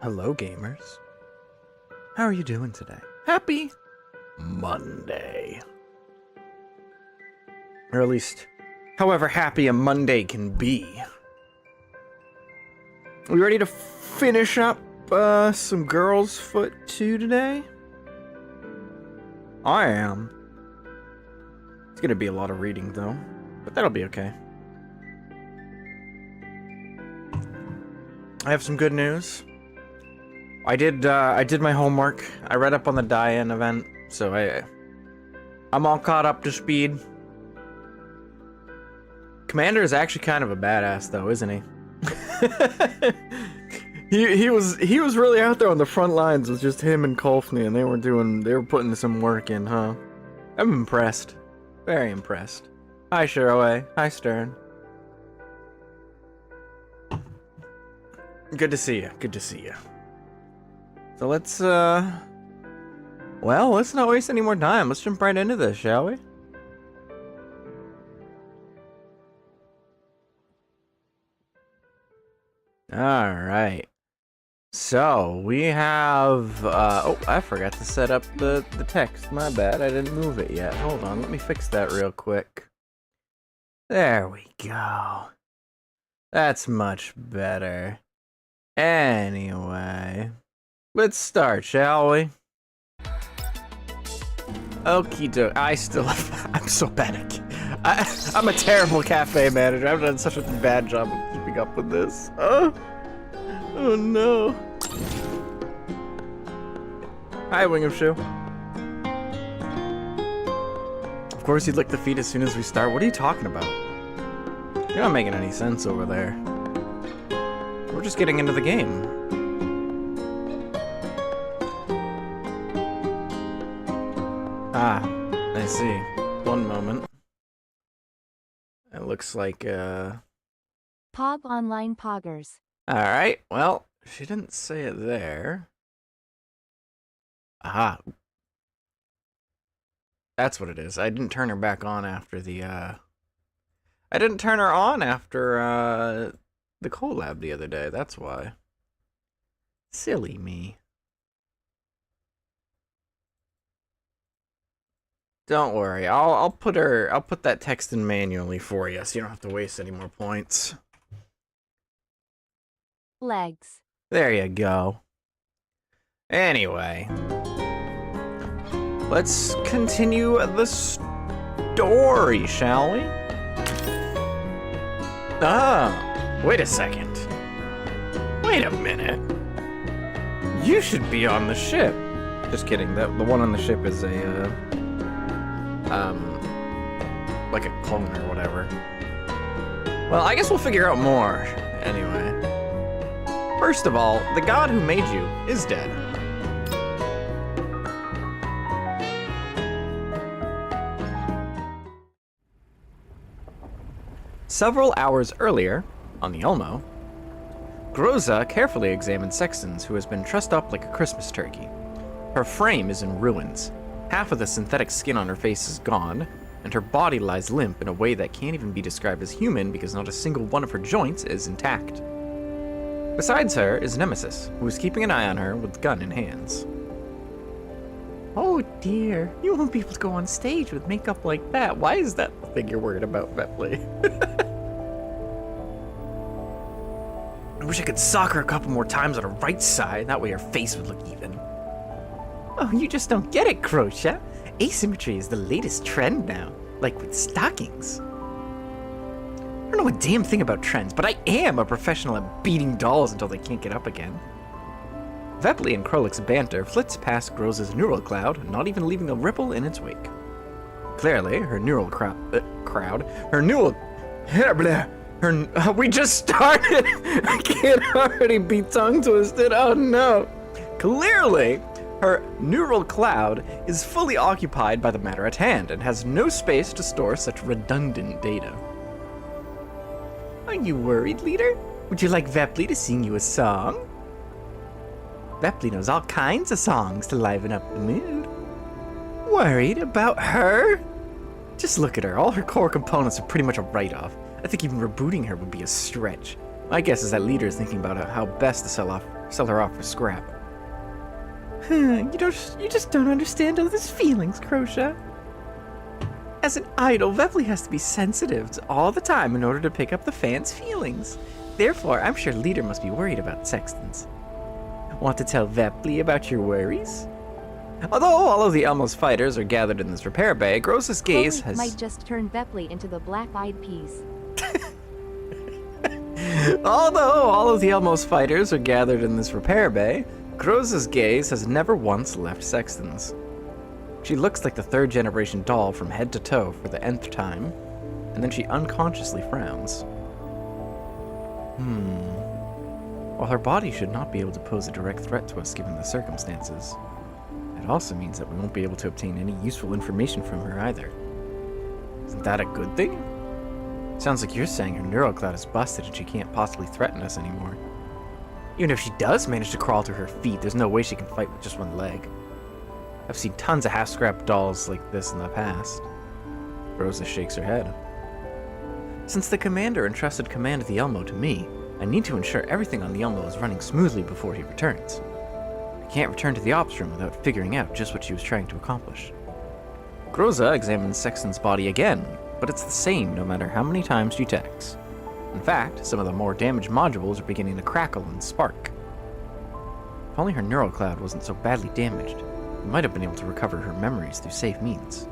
Hello, gamers. How are you doing today? Happy Monday. Or at least, however happy a Monday can be. Are we ready to finish up some Girls Foot 2 today? I am. It's gonna be a lot of reading, though. But that'll be okay. I have some good news. I did my homework. I read up on the die-in event, so I'm all caught up to speed. Commander is actually kind of a badass, though, isn't he? he was really out there on the front lines with just him and Kolfney, and they were putting some work in, huh? I'm impressed. Very impressed. Hi, Shiraway. Hi, Stern. Good to see you. Good to see you. So let's not waste any more time. Let's jump right into this, shall we? Alright. So, we have, oh, I forgot to set up the text. My bad, I didn't move it yet. Hold on, let me fix that real quick. There we go. That's much better. Anyway, let's start, shall we? Okie doke. I'm so bad at I'm a terrible cafe manager. I've done such a bad job of keeping up with this. Oh no. Hi, Wing of Shoe. Of course you'd lick the feet as soon as we start. What are you talking about? You're not making any sense over there. We're just getting into the game. Ah, I see. One moment. It looks like, Pog Online Poggers. Alright, well, she didn't say it there. Aha. That's what it is. I didn't turn her back on after the, I didn't turn her on after, the collab the other day, that's why. Silly me. Don't worry, I'll put that text in manually for you, so you don't have to waste any more points. Legs. There you go. Anyway. Let's continue the story, shall we? Ah. Wait a second. Wait a minute. You should be on the ship. Just kidding. The one on the ship is a, like a clone or whatever. Well, I guess we'll figure out more. Anyway. First of all, the god who made you is dead. Several hours earlier, on the Elmo, Groza carefully examines Sexton's, who has been trussed up like a Christmas turkey. Her frame is in ruins. Half of the synthetic skin on her face is gone, and her body lies limp in a way that can't even be described as human because not a single one of her joints is intact. Besides her is Nemesis, who is keeping an eye on her with gun in hands. Oh dear, you won't be able to go on stage with makeup like that. Why is that the thing you're worried about, Bentley? I wish I could sock her a couple more times on her right side, that way her face would look even. Oh, you just don't get it, Crochet. Asymmetry is the latest trend now, like with stockings. I don't know a damn thing about trends, but I am a professional at beating dolls until they can't get up again. Vepley and Krolik's banter flits past Groza's neural cloud, not even leaving a ripple in its wake. Clearly, her neural we just started! I can't already be tongue twisted, oh no! Clearly, her neural cloud is fully occupied by the matter at hand and has no space to store such redundant data. Are you worried, leader? Would you like Vepley to sing you a song? Vepley knows all kinds of songs to liven up the mood. Worried about her? Just look at her. All her core components are pretty much a write-off. I think even rebooting her would be a stretch. My guess is that leader is thinking about how best to sell her off for scrap. You just don't understand others' feelings, Crochet. As an idol, Vepley has to be sensitive all the time in order to pick up the fans' feelings. Therefore, I'm sure Leader must be worried about Sextons. Want to tell Vepley about your worries? Although all of the Elmo's fighters are gathered in this repair bay, Groza's gaze Chloe might just turn Vepley into the Black-Eyed Peas. Although all of the Elmo's fighters are gathered in this repair bay, Groza's gaze has never once left Sexton's. She looks like the third-generation doll from head to toe for the nth time, and then she unconsciously frowns. While her body should not be able to pose a direct threat to us given the circumstances, it also means that we won't be able to obtain any useful information from her either. Isn't that a good thing? Sounds like you're saying her neural cloud is busted and she can't possibly threaten us anymore. Even if she does manage to crawl to her feet, there's no way she can fight with just one leg. I've seen tons of half-scrap dolls like this in the past. Rosa shakes her head. Since the commander entrusted command of the Elmo to me, I need to ensure everything on the Elmo is running smoothly before he returns. I can't return to the ops room without figuring out just what she was trying to accomplish. Groza examines Sexton's body again, but it's the same no matter how many times she attacks. In fact, some of the more damaged modules are beginning to crackle and spark. If only her neural cloud wasn't so badly damaged, we might have been able to recover her memories through safe means.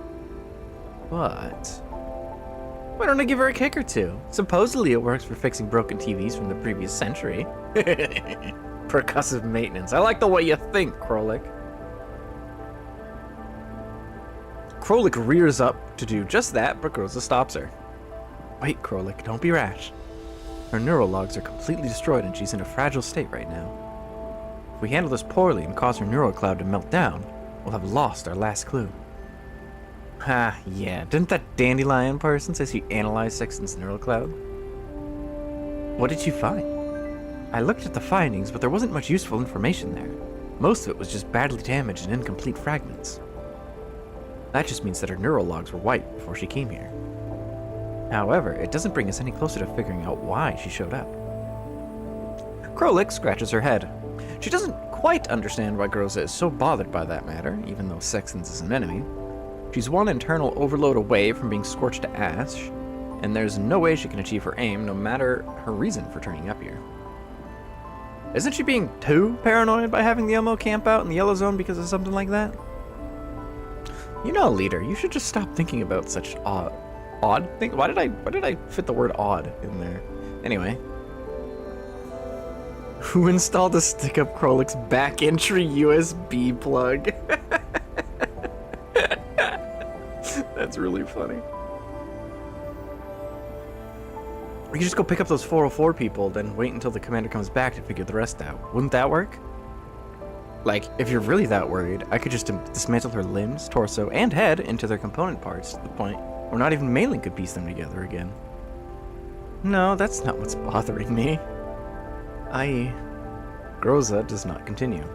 But why don't I give her a kick or two? Supposedly it works for fixing broken TVs from the previous century. Percussive maintenance. I like the way you think, Krolik. Krolik rears up to do just that, but Groza stops her. Wait, Krolik, don't be rash. Her neural logs are completely destroyed and she's in a fragile state right now. If we handle this poorly and cause her neural cloud to melt down, we'll have lost our last clue. Ah, yeah, didn't that dandelion person say she analyzed Sexton's neural cloud? What did you find? I looked at the findings, but there wasn't much useful information there. Most of it was just badly damaged and incomplete fragments. That just means that her neural logs were wiped before she came here. However, it doesn't bring us any closer to figuring out why she showed up. Krolik scratches her head. She doesn't quite understand why Groza is so bothered by that matter, even though Sexton's is an enemy. She's one internal overload away from being scorched to ash, and there's no way she can achieve her aim no matter her reason for turning up here. Isn't she being too paranoid by having the Elmo camp out in the yellow zone because of something like that? You know, Leader, you should just stop thinking about such odd things. Why did I fit the word odd in there? Anyway. Who installed a stick-up Krolik's back entry USB plug? That's really funny. We could just go pick up those 404 people, then wait until the commander comes back to figure the rest out. Wouldn't that work? Like, if you're really that worried, I could just dismantle her limbs, torso, and head into their component parts to the point where not even Malin could piece them together again. No, that's not what's bothering me. Groza does not continue.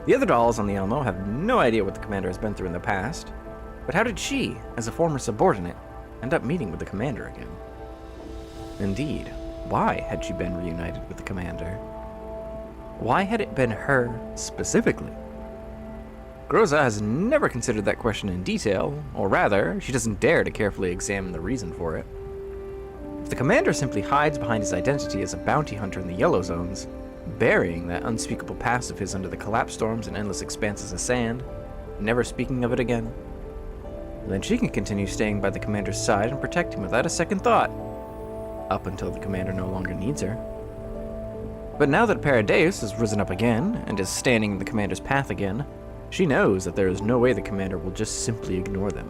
The other dolls on the Elmo have no idea what the commander has been through in the past, but how did she, as a former subordinate, end up meeting with the commander again? Indeed, why had she been reunited with the commander? Why had it been her specifically? Groza has never considered that question in detail, or rather, she doesn't dare to carefully examine the reason for it. If the commander simply hides behind his identity as a bounty hunter in the yellow zones, burying that unspeakable past of his under the collapse storms and endless expanses of sand, never speaking of it again, then she can continue staying by the commander's side and protect him without a second thought, up until the commander no longer needs her. But now that Paradeus has risen up again and is standing in the commander's path again, she knows that there is no way the commander will just simply ignore them.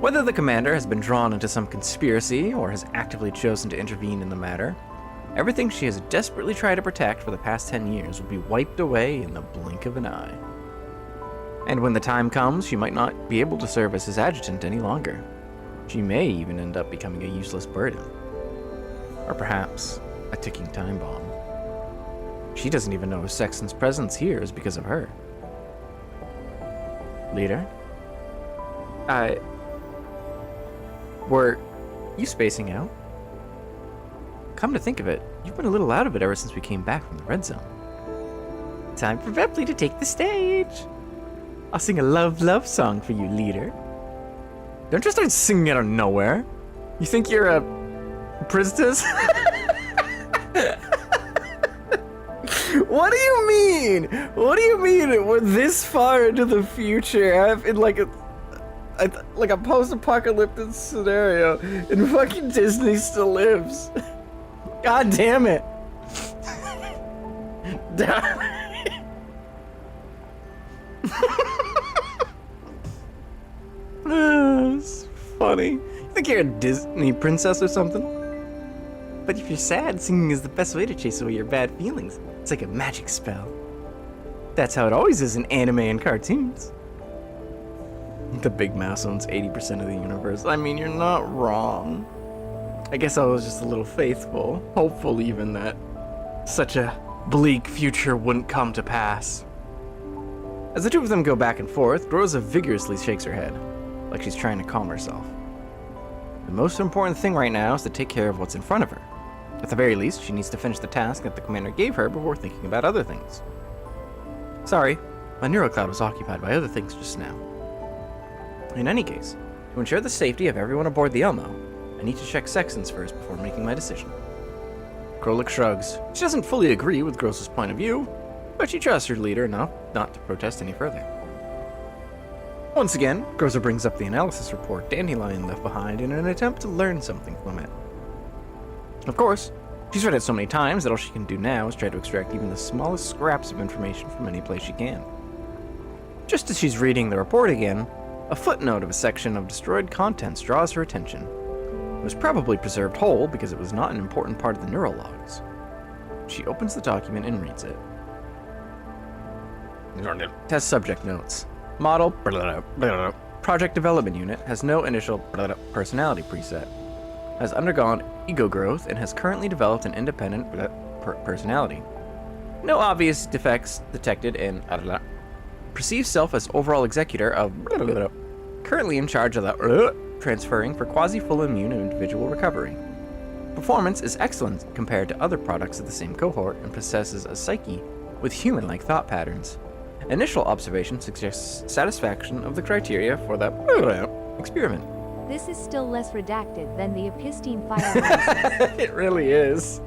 Whether the commander has been drawn into some conspiracy or has actively chosen to intervene in the matter, everything she has desperately tried to protect for the past 10 years will be wiped away in the blink of an eye. And when the time comes, she might not be able to serve as his adjutant any longer. She may even end up becoming a useless burden. Or perhaps a ticking time bomb. She doesn't even know if Sexton's presence here is because of her. Leader? Were you spacing out? come to think of it, you've been a little out of it ever since we came back from the red zone. Time for Vepley to take the stage. I'll sing a love song for you, leader. Don't just start singing out of nowhere. You think you're a princess? What do you mean? What do you mean we're this far into the future? In like a post-apocalyptic scenario, and fucking Disney still lives. God damn it. It's funny. You think you're a Disney princess or something? But if you're sad, singing is the best way to chase away your bad feelings. It's like a magic spell. That's how it always is in anime and cartoons. The big mouse owns 80% of the universe. I mean, you're not wrong. I guess I was just a little faithful, hopeful even that such a bleak future wouldn't come to pass. As the two of them go back and forth, Rosa vigorously shakes her head, like she's trying to calm herself. The most important thing right now is to take care of what's in front of her. At the very least, she needs to finish the task that the commander gave her before thinking about other things. Sorry, my neural cloud was occupied by other things just now. In any case, to ensure the safety of everyone aboard the Elmo, I need to check Sexton's first before making my decision. Krolik shrugs. She doesn't fully agree with Gross's point of view, but she trusts her leader enough not to protest any further. Once again, Groza brings up the analysis report Dandelion left behind in an attempt to learn something from it. Of course, she's read it so many times that all she can do now is try to extract even the smallest scraps of information from any place she can. Just as she's reading the report again, a footnote of a section of destroyed contents draws her attention. It was probably preserved whole because it was not an important part of the neural logs. She opens the document and reads it. Test subject notes. Model Project Development Unit has no initial personality preset. Has undergone ego growth and has currently developed an independent personality. No obvious defects detected in perceives self as overall executor of currently in charge of the transferring for quasi-full immune individual recovery. Performance is excellent compared to other products of the same cohort and possesses a psyche with human-like thought patterns. Initial observation suggests satisfaction of the criteria for the experiment. This is still less redacted than the Epistine file. It really is.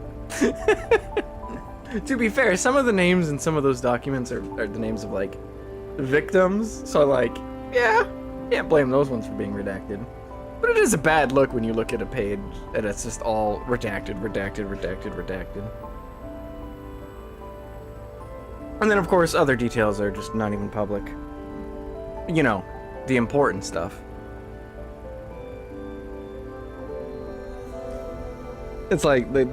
To be fair, some of the names in some of those documents are the names of, like, victims. So, like, yeah, can't blame those ones for being redacted. But it is a bad look when you look at a page and it's just all redacted. And then, of course, other details are just not even public. You know, the important stuff. It's like they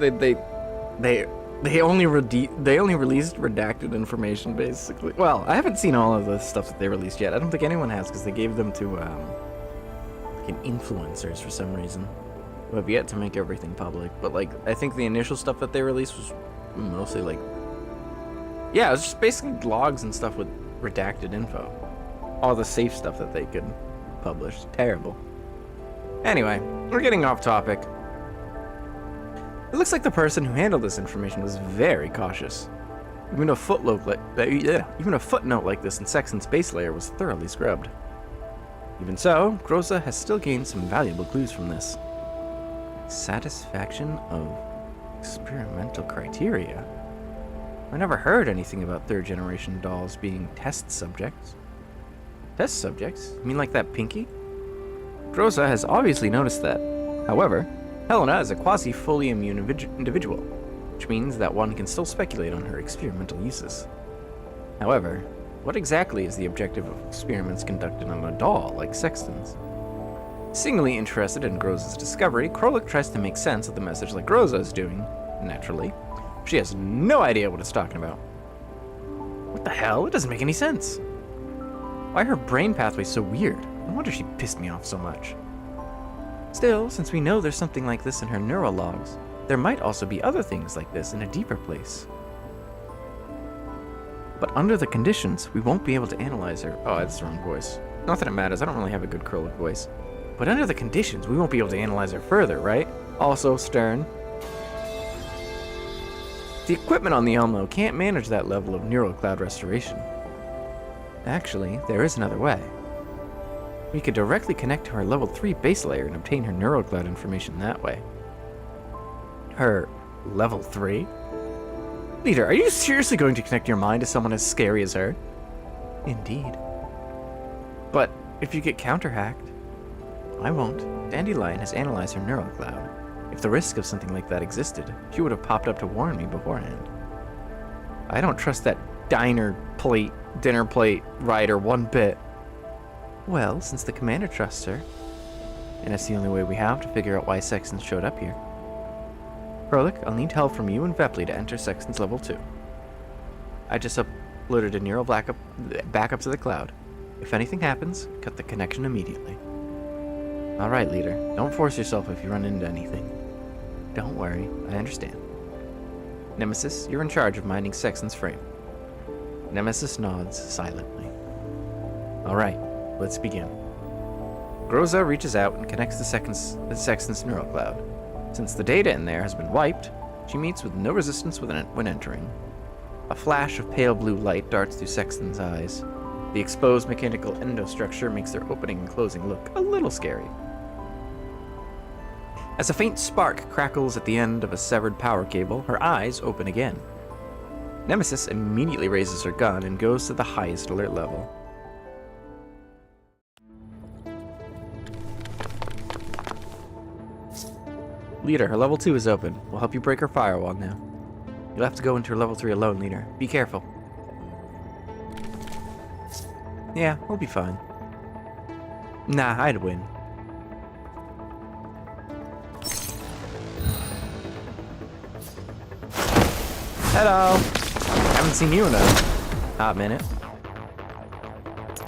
only released redacted information, basically. Well, I haven't seen all of the stuff that they released yet. I don't think anyone has, because they gave them to like influencers for some reason, who have yet to make everything public. But like, I think the initial stuff that they released was mostly like, yeah, it was just basically logs and stuff with redacted info. All the safe stuff that they could publish. Terrible. Anyway, we're getting off topic. It looks like the person who handled this information was very cautious. Even a footnote like this in Sexton's base layer was thoroughly scrubbed. Even so, Groza has still gained some valuable clues from this. Satisfaction of experimental criteria? I never heard anything about third-generation dolls being test subjects. Test subjects? You mean like that Pinky? Groza has obviously noticed that. However, Helena is a quasi-fully immune individual, which means that one can still speculate on her experimental uses. However, what exactly is the objective of experiments conducted on a doll like Sexton's? Seemingly interested in Groza's discovery, Krolik tries to make sense of the message like Groza is doing, naturally. She has no idea what it's talking about. What the hell? It doesn't make any sense. Why are her brain pathways so weird? No wonder she pissed me off so much. Still, since we know there's something like this in her neural logs, there might also be other things like this in a deeper place. But under the conditions, we won't be able to analyze her. Oh, that's the wrong voice. Not that it matters, I don't really have a good Krolik voice. But under the conditions, we won't be able to analyze her further, right? Also stern. The equipment on the Elmo can't manage that level of neural cloud restoration. Actually, there is another way. We could directly connect to her level 3 base layer and obtain her neural cloud information that way. Her level 3? Leader, are you seriously going to connect your mind to someone as scary as her? Indeed. But if you get counter-hacked, I won't. Dandelion has analyzed her neural cloud. If the risk of something like that existed, she would have popped up to warn me beforehand. I don't trust that dinner plate rider one bit. Well, since the commander trusts her, and it's the only way we have to figure out why Sextons showed up here. Frolik, I'll need help from you and Vepley to enter Sextons level 2. I just uploaded a neural backup to the cloud. If anything happens, cut the connection immediately. Alright, leader. Don't force yourself if you run into anything. Don't worry, I understand. Nemesis, you're in charge of minding Sexton's frame. Nemesis nods silently. Alright, let's begin. Groza reaches out and connects the Sexton's neural cloud. Since the data in there has been wiped, she meets with no resistance when entering. A flash of pale blue light darts through Sexton's eyes. The exposed mechanical endostructure makes their opening and closing look a little scary. As a faint spark crackles at the end of a severed power cable, her eyes open again. Nemesis immediately raises her gun and goes to the highest alert level. Leader, her level 2 is open. We'll help you break her firewall now. You'll have to go into her level 3 alone, Leader. Be careful. Yeah, we'll be fine. Nah, I'd win. Hello! Haven't seen you in a hot minute.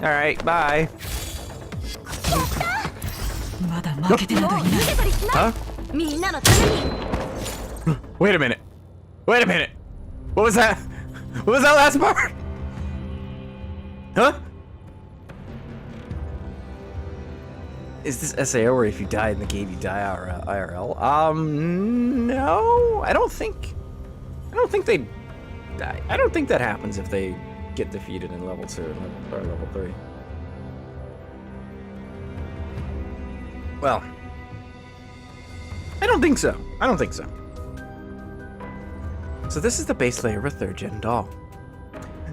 Alright, bye. Huh? Wait a minute. Wait a minute. What was that? What was that last part? Huh? Is this SAO where if you die in the game you die IRL? No. I don't think that happens if they get defeated in level 2 or level 3. Well, I don't think so. So this is the base layer of a 3rd gen doll.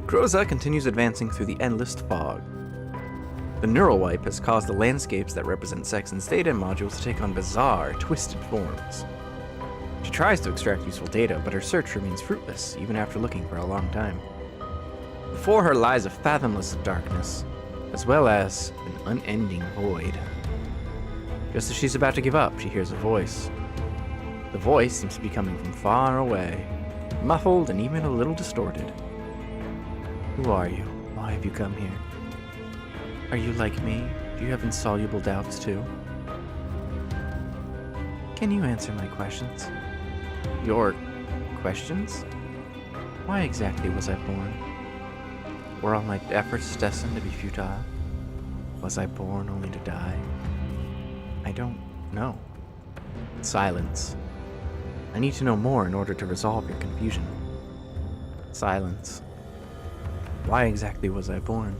Groza continues advancing through the endless fog. The neural wipe has caused the landscapes that represent Sexton's data modules to take on bizarre, twisted forms. She tries to extract useful data, but her search remains fruitless, even after looking for a long time. Before her lies a fathomless darkness, as well as an unending void. Just as she's about to give up, she hears a voice. The voice seems to be coming from far away, muffled and even a little distorted. Who are you? Why have you come here? Are you like me? Do you have insoluble doubts too? Can you answer my questions? Your questions? Why exactly was I born? Were all my efforts destined to be futile? Was I born only to die? I don't know. Silence. I need to know more in order to resolve your confusion. Silence. Why exactly was I born?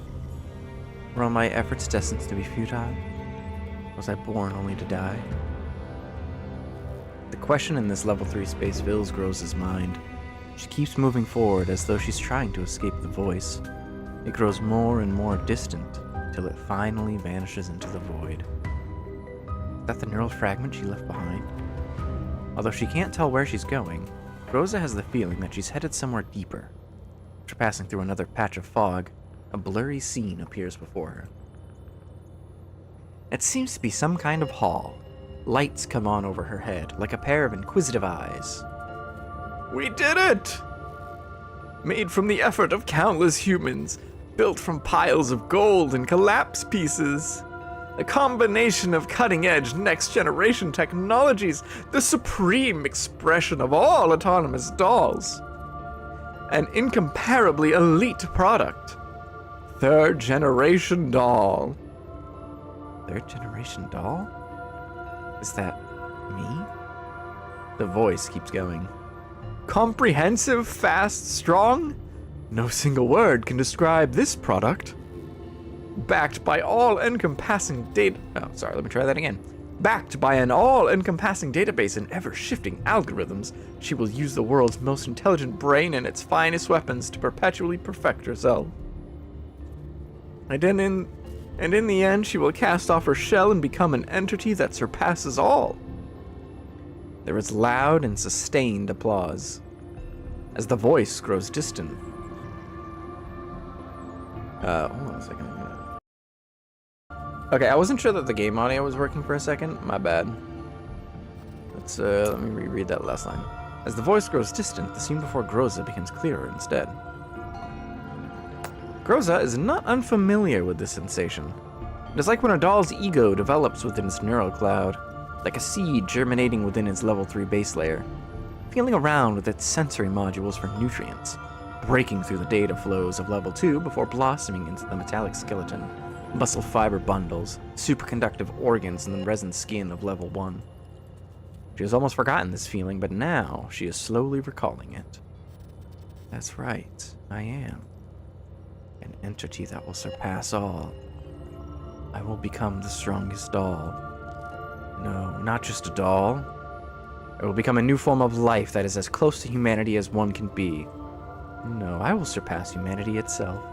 Were all my efforts destined to be futile? Was I born only to die? The question in this level 3 space fills Groza's mind. She keeps moving forward as though she's trying to escape the voice. It grows more and more distant, till it finally vanishes into the void. Is that the neural fragment she left behind? Although she can't tell where she's going, Groza has the feeling that she's headed somewhere deeper. After passing through another patch of fog, a blurry scene appears before her. It seems to be some kind of hall. Lights come on over her head, like a pair of inquisitive eyes. We did it! Made from the effort of countless humans, built from piles of gold and collapse pieces. A combination of cutting-edge next-generation technologies, the supreme expression of all autonomous dolls. An incomparably elite product. 3rd generation doll. 3rd generation doll? Is that me? The voice keeps going. Comprehensive, fast, strong? No single word can describe this product. Backed by all-encompassing data... Oh, sorry, let me try that again. Backed by an all-encompassing database and ever-shifting algorithms, she will use the world's most intelligent brain and its finest weapons to perpetually perfect herself. And in the end, she will cast off her shell and become an entity that surpasses all. There is loud and sustained applause as the voice grows distant. Hold on a second. Okay, I wasn't sure that the game audio was working for a second. My bad. Let me reread that last line. As the voice grows distant, the scene before Groza becomes clearer instead. Groza is not unfamiliar with this sensation. It is like when a doll's ego develops within its neural cloud, like a seed germinating within its level 3 base layer, feeling around with its sensory modules for nutrients, breaking through the data flows of level 2 before blossoming into the metallic skeleton, muscle fiber bundles, superconductive organs, and the resin skin of level 1. She has almost forgotten this feeling, but now she is slowly recalling it. That's right, I am. An entity that will surpass all. I will become the strongest doll. No, not just a doll. I will become a new form of life that is as close to humanity as one can be. No, I will surpass humanity itself.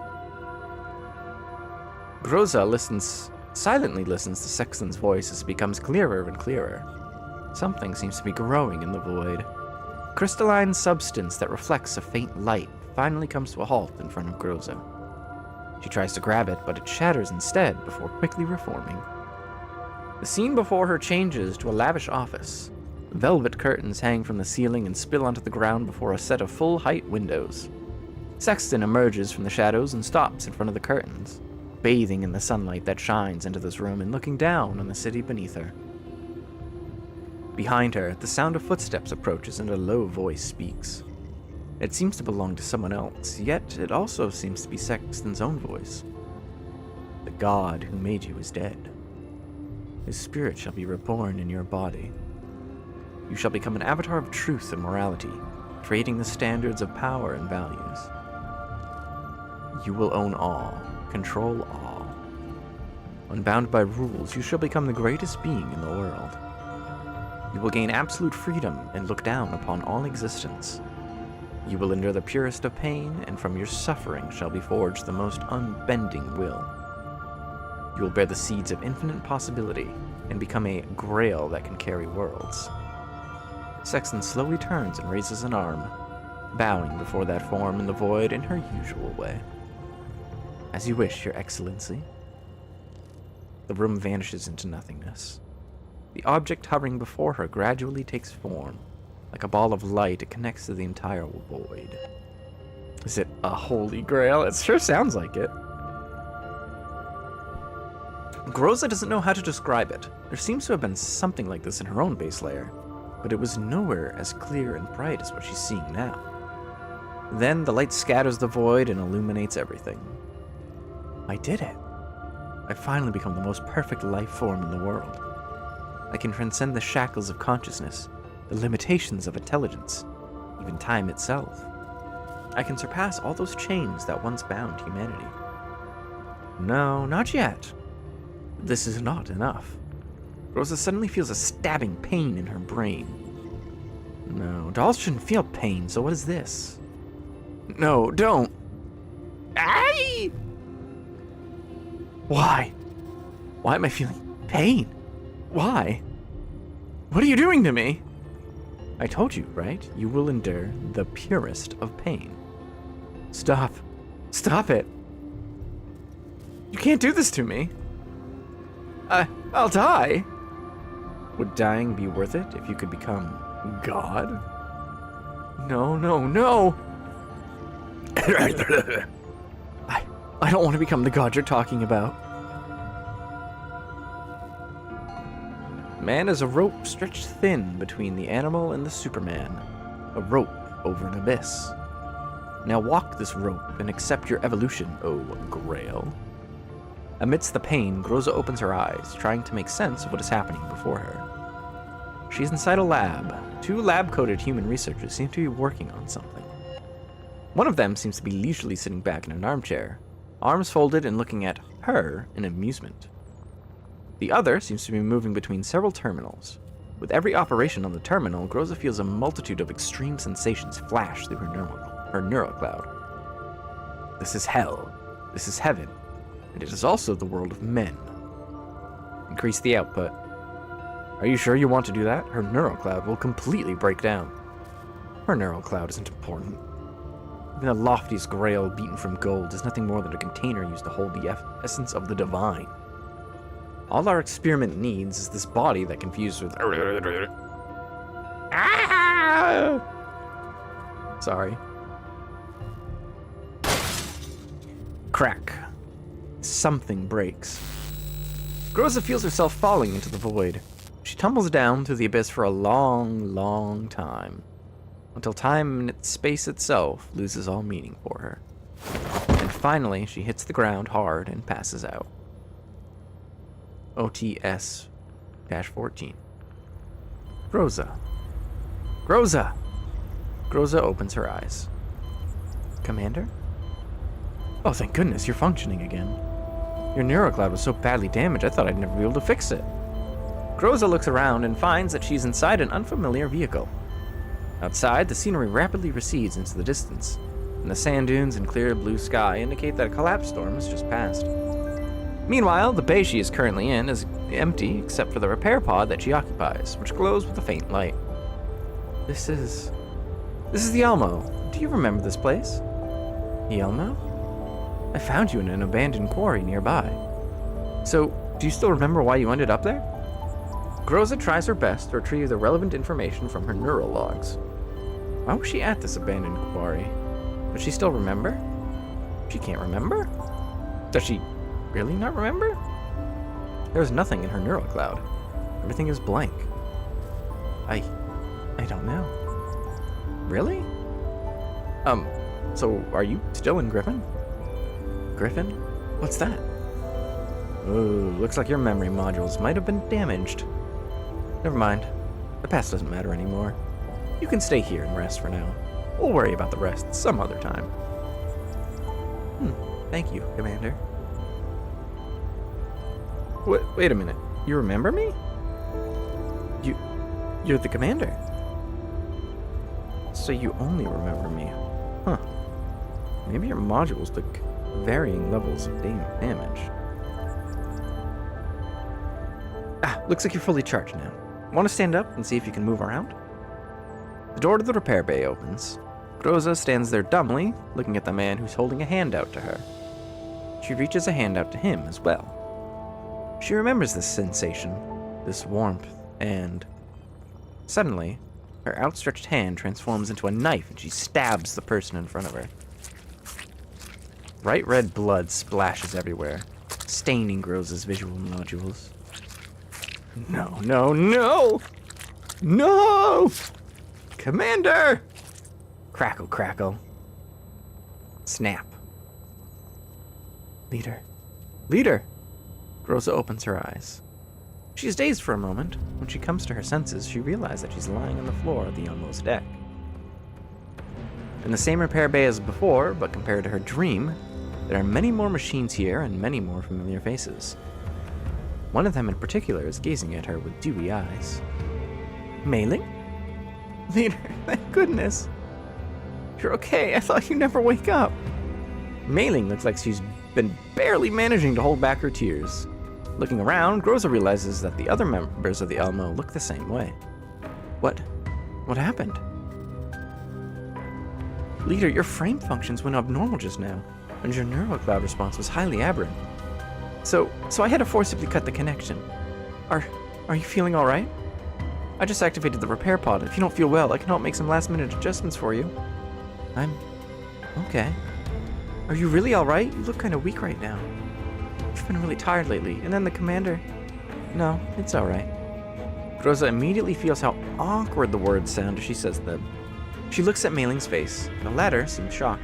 Groza silently listens to Sexton's voice as it becomes clearer and clearer. Something seems to be growing in the void. Crystalline substance that reflects a faint light finally comes to a halt in front of Groza. She tries to grab it, but it shatters instead before quickly reforming. The scene before her changes to a lavish office. Velvet curtains hang from the ceiling and spill onto the ground before a set of full-height windows. Sexton emerges from the shadows and stops in front of the curtains, bathing in the sunlight that shines into this room and looking down on the city beneath her. Behind her, the sound of footsteps approaches and a low voice speaks. It seems to belong to someone else, yet it also seems to be Sexton's own voice. The god who made you is dead. His spirit shall be reborn in your body. You shall become an avatar of truth and morality, creating the standards of power and values. You will own all, control all. Unbound by rules, you shall become the greatest being in the world. You will gain absolute freedom and look down upon all existence. You will endure the purest of pain, and from your suffering shall be forged the most unbending will. You will bear the seeds of infinite possibility and become a grail that can carry worlds. Sexton slowly turns and raises an arm, bowing before that form in the void in her usual way. As you wish, Your Excellency. The room vanishes into nothingness. The object hovering before her gradually takes form. Like a ball of light, it connects to the entire void. Is it a holy grail? It sure sounds like it. Groza doesn't know how to describe it. There seems to have been something like this in her own base layer, but it was nowhere as clear and bright as what she's seeing now. Then the light scatters the void and illuminates everything. I did it. I've finally become the most perfect life form in the world. I can transcend the shackles of consciousness, the limitations of intelligence, even time itself. I can surpass all those chains that once bound humanity. No, not yet. This is not enough. Rosa suddenly feels a stabbing pain in her brain. No, dolls shouldn't feel pain, so what is this? No, don't. Aye! Why? Why am I feeling pain? Why? What are you doing to me? I told you, right? You will endure the purest of pain. Stop. Stop it. You can't do this to me. I'll die. Would dying be worth it if you could become God? No, no, no. I don't want to become the god you're talking about. Man is a rope stretched thin between the animal and the Superman. A rope over an abyss. Now walk this rope and accept your evolution, O Grail. Amidst the pain, Groza opens her eyes, trying to make sense of what is happening before her. She's inside a lab. 2 lab-coated human researchers seem to be working on something. One of them seems to be leisurely sitting back in an armchair, arms folded and looking at her in amusement. The other seems to be moving between several terminals. With every operation on the terminal, Groza feels a multitude of extreme sensations flash through her neural cloud. This is hell. This is heaven. And it is also the world of men. Increase the output. Are you sure you want to do that? Her neural cloud will completely break down. Her neural cloud isn't important. Even the loftiest grail beaten from gold is nothing more than a container used to hold the essence of the divine. All our experiment needs is this body that confused with... Ah! Sorry. Crack. Something breaks. Groza feels herself falling into the void. She tumbles down through the abyss for a long, long time. Until time and space itself loses all meaning for her. And finally, she hits the ground hard and passes out. OTS-14. Groza. Groza! Groza opens her eyes. Commander? Oh, thank goodness, you're functioning again. Your neurocloud was so badly damaged, I thought I'd never be able to fix it. Groza looks around and finds that she's inside an unfamiliar vehicle. Outside, the scenery rapidly recedes into the distance, and the sand dunes and clear blue sky indicate that a collapse storm has just passed. Meanwhile, the bay she is currently in is empty except for the repair pod that she occupies, which glows with a faint light. This is the Elmo. Do you remember this place? The Elmo? I found you in an abandoned quarry nearby. So, do you still remember why you ended up there? Groza tries her best to retrieve the relevant information from her neural logs. Why was she at this abandoned quarry? Does she still remember? She can't remember? Does she really not remember? There's nothing in her neural cloud. Everything is blank. I don't know. Really? So are you still in Griffin? Griffin? What's that? Ooh, looks like your memory modules might have been damaged. Never mind. The past doesn't matter anymore. You can stay here and rest for now. We'll worry about the rest some other time. Thank you, Commander. Wait a minute. You remember me? You're the Commander. So you only remember me. Huh. Maybe your modules took varying levels of damage. Looks like you're fully charged now. Want to stand up and see if you can move around? The door to the repair bay opens. Groza stands there dumbly, looking at the man who's holding a hand out to her. She reaches a hand out to him as well. She remembers this sensation, this warmth, and... Suddenly, her outstretched hand transforms into a knife and she stabs the person in front of her. Bright red blood splashes everywhere, staining Groza's visual modules. No, no, no! No! Commander! Crackle, crackle. Snap. Leader. Leader! Groza opens her eyes. She is dazed for a moment. When she comes to her senses, she realizes that she's lying on the floor of the Elmo's deck. In the same repair bay as before, but compared to her dream, there are many more machines here and many more familiar faces. One of them in particular is gazing at her with dewy eyes. Mailing? Leader, thank goodness. You're okay. I thought you'd never wake up. Mailing looks like she's been barely managing to hold back her tears. Looking around, Groza realizes that the other members of the Elmo look the same way. What happened? Leader, your frame functions went abnormal just now, and your neurocloud response was highly aberrant. So I had to forcibly cut the connection. Are you feeling all right? I just activated the repair pod. If you don't feel well, I can help make some last-minute adjustments for you. I'm okay. Are you really all right? You look kind of weak right now. You've been really tired lately. And then the commander... No, it's all right. Groza immediately feels how awkward the words sound as she says them. She looks at Mailing's face. The latter seems shocked.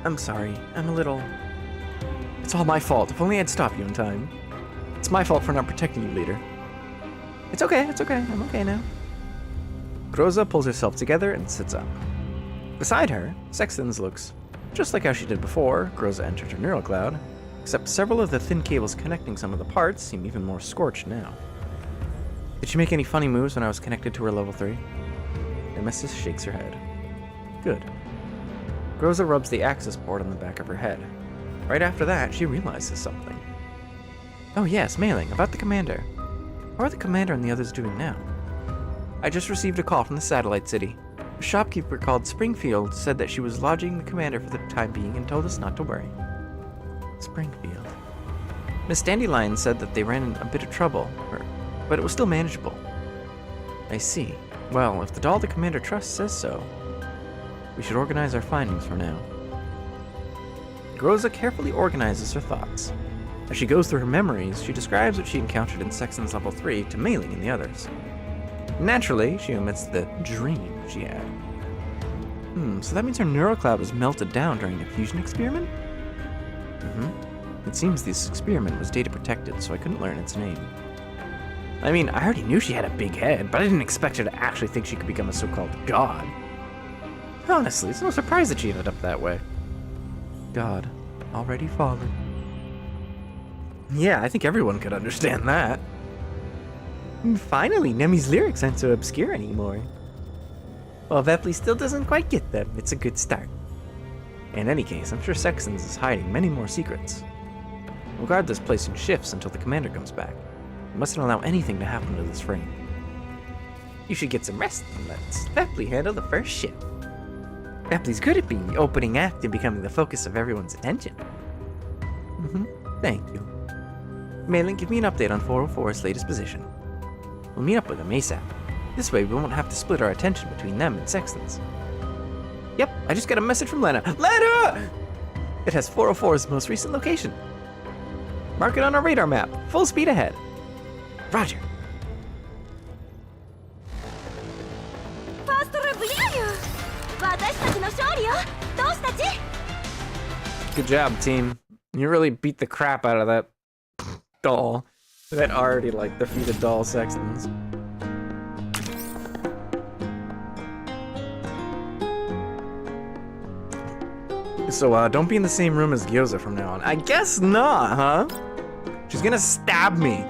I'm sorry. I'm a little... It's all my fault. If only I'd stopped you in time. It's my fault for not protecting you, leader. It's okay, I'm okay now. Groza pulls herself together and sits up. Beside her, Sexton's looks just like how she did before Groza entered her neural cloud, except several of the thin cables connecting some of the parts seem even more scorched now. Did she make any funny moves when I was connected to her level 3? Nemesis shakes her head. Good. Groza rubs the access port on the back of her head. Right after that, she realizes something. Oh yes, mailing, about the commander. How are the commander and the others doing now? I just received a call from the satellite city. A shopkeeper called Springfield said that she was lodging the commander for the time being and told us not to worry. Springfield. Miss Dandelion said that they ran in a bit of trouble, but it was still manageable. I see. Well, if the doll the commander trusts says so, we should organize our findings for now. Groza carefully organizes her thoughts. As she goes through her memories, she describes what she encountered in Sexton's level 3 to Mailing and the others. Naturally, she omits the dream she had. So that means her neural cloud was melted down during the fusion experiment? It seems this experiment was data protected, so I couldn't learn its name. I mean, I already knew she had a big head, but I didn't expect her to actually think she could become a so-called god. Honestly, it's no surprise that she ended up that way. God, already fallen. Yeah, I think everyone could understand that. Finally, Nemi's lyrics aren't so obscure anymore. While Vepley still doesn't quite get them, it's a good start. In any case, I'm sure Sexton's is hiding many more secrets. We'll guard this place in shifts until the commander comes back. We mustn't allow anything to happen to this frame. You should get some rest and let Vepley handle the first shift. Vepley's good at being the opening act and becoming the focus of everyone's attention. Thank you. Malin, give me an update on 404's latest position. We'll meet up with them ASAP. This way we won't have to split our attention between them and Sexton's. Yep, I just got a message from Lena. Lena! It has 404's most recent location. Mark it on our radar map. Full speed ahead. Roger. Good job, team. You really beat the crap out of that doll that already defeated doll Sextons. So don't be in the same room as Gyoza from now on. I guess not, huh? She's gonna stab me.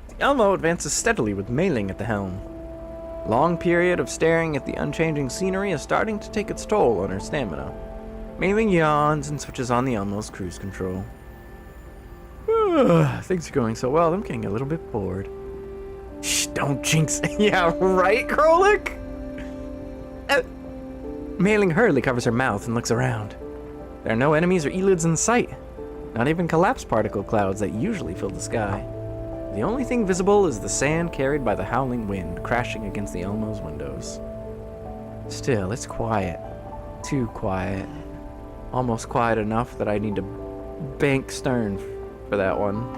The Elmo advances steadily with Mailing at the helm. Long period of staring at the unchanging scenery is starting to take its toll on her stamina. Mailing yawns and switches on the Elmo's cruise control. Things are going so well, I'm getting a little bit bored. Shh, don't jinx. Yeah, right, Krolik? Mailing hurriedly covers her mouth and looks around. There are no enemies or elids in sight. Not even collapsed particle clouds that usually fill the sky. The only thing visible is the sand carried by the howling wind crashing against the Elmo's windows. Still, it's quiet. Too quiet. Almost quiet enough that I need to bank stern for that one.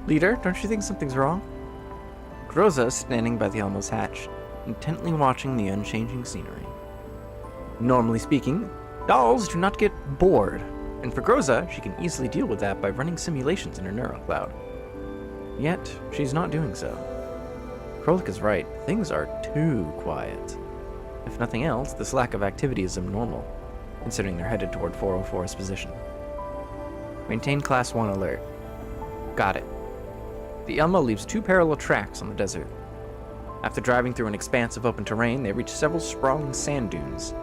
Leader, don't you think something's wrong? Groza is standing by the Elmo's hatch, intently watching the unchanging scenery. Normally speaking, dolls do not get bored, and for Groza, she can easily deal with that by running simulations in her neural cloud. Yet, she's not doing so. Krolik is right, things are too quiet. If nothing else, this lack of activity is abnormal, considering they're headed toward 404's position. Maintain Class 1 alert. Got it. The Elmo leaves 2 parallel tracks on the desert. After driving through an expanse of open terrain, they reach several sprawling sand dunes.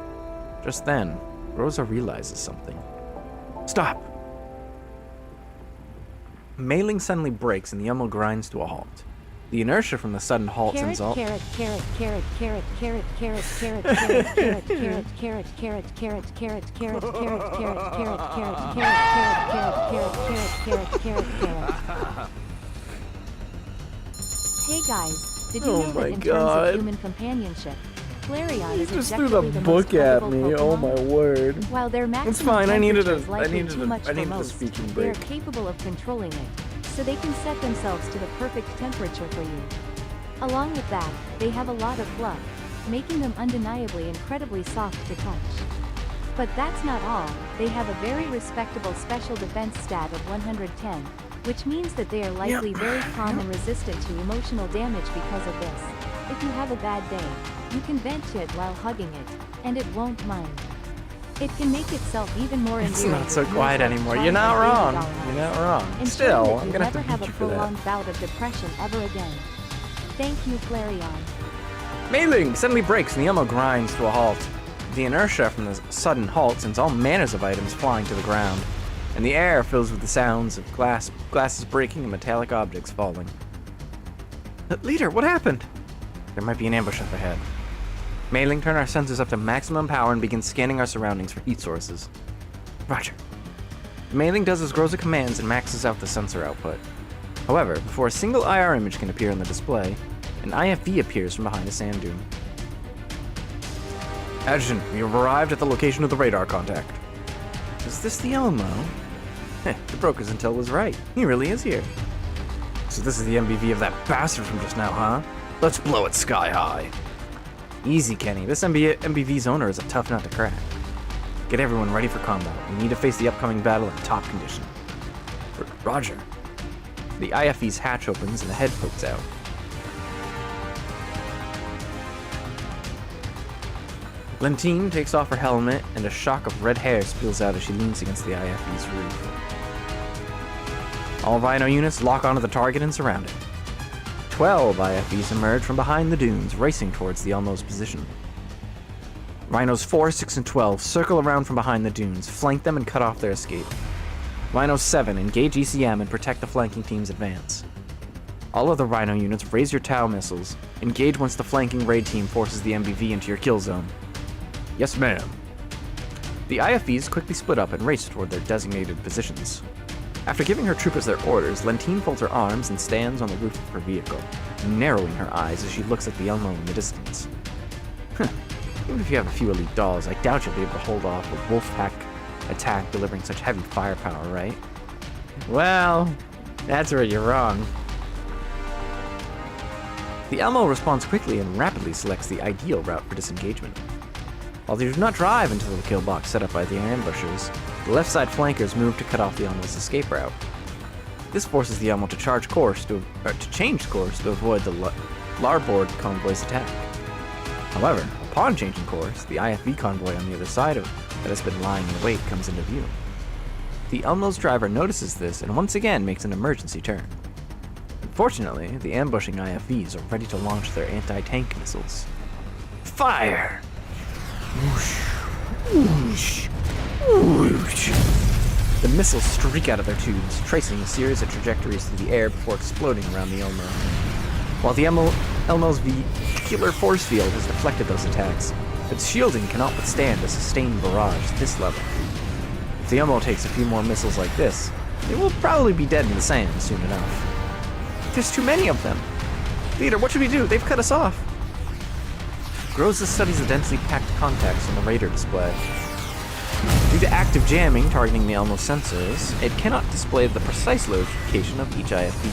Just then, Rosa realizes something. Stop! Mailing suddenly brakes and the Elmo grinds to a halt. The inertia from the sudden halt sends all... Hey guys, did you know that in terms of human companionship, Flareon is just threw the objectively the most book at lovable me. Pokemon? Oh my word. While their maximum It's fine. I needed temperature is likely too much for a most, speaking they are break. capable of controlling it, so they can set themselves to the perfect temperature for you. Along with that, they have a lot of fluff, making them undeniably incredibly soft to touch. But that's not all, they have a very respectable special defense stat of 110, which means that they are likely very calm and resistant to emotional damage because of this. If you have a bad day, you can vent to it while hugging it, and it won't mind. It can make itself even more endearing. It's not so with quiet moves like anymore. charm You're not and wrong. baby doll You're eyes. not wrong. Ensuring Still, that I'm you gonna have never to have beat a you for that. prolonged bout of depression ever again. Thank you, Flareon. Mei Ling suddenly breaks and the Elmo grinds to a halt. The inertia from the sudden halt sends all manners of items flying to the ground, and the air fills with the sounds of glasses breaking and metallic objects falling. Leader, what happened? There might be an ambush up ahead. Mei Ling, turn our sensors up to maximum power and begin scanning our surroundings for heat sources. Roger. Mei Ling does as Groza commands and maxes out the sensor output. However, before a single IR image can appear on the display, an IFV appears from behind a sand dune. Adjutant, we have arrived at the location of the radar contact. Is this the Elmo? The broker's intel was right. He really is here. So this is the MBV of that bastard from just now, huh? Let's blow it sky high. Easy, Kenny. This MBV's owner is a tough nut to crack. Get everyone ready for combat. We need to face the upcoming battle in top condition. Roger. The IFV's hatch opens and a head pokes out. Lentine takes off her helmet and a shock of red hair spills out as she leans against the IFV's roof. All Rhino units lock onto the target and surround it. 12 IFVs emerge from behind the dunes, racing towards the Elmo's position. Rhinos 4, 6, and 12 circle around from behind the dunes, flank them and cut off their escape. Rhino 7, engage ECM and protect the flanking team's advance. All of the Rhino units raise your Tau missiles. Engage once the flanking raid team forces the MBV into your kill zone. Yes, ma'am. The IFVs quickly split up and race toward their designated positions. After giving her troopers their orders, Lentine folds her arms and stands on the roof of her vehicle, narrowing her eyes as she looks at the Elmo in the distance. Even if you have a few elite dolls, I doubt you'll be able to hold off a wolf pack attack delivering such heavy firepower, right? Well, that's where you're wrong. The Elmo responds quickly and rapidly selects the ideal route for disengagement. While they do not drive into the kill box set up by the ambushers, the left side flankers move to cut off the Elmo's escape route. This forces the Elmo to change course to avoid the larboard convoy's attack. However, upon changing course, the IFV convoy on the other side that has been lying in wait comes into view. The Elmo's driver notices this and once again makes an emergency turn. Unfortunately, the ambushing IFVs are ready to launch their anti-tank missiles. Fire! Whoosh, whoosh, whoosh. The missiles streak out of their tubes, tracing a series of trajectories through the air before exploding around the Elmo. While the Elmo's vehicular force field has deflected those attacks, its shielding cannot withstand a sustained barrage at this level. If the Elmo takes a few more missiles like this, it will probably be dead in the sand soon enough. There's too many of them. Leader, what should we do? They've cut us off. Groza studies the densely packed contacts on the radar display. Due to active jamming targeting the Elmo sensors, it cannot display the precise location of each IFV,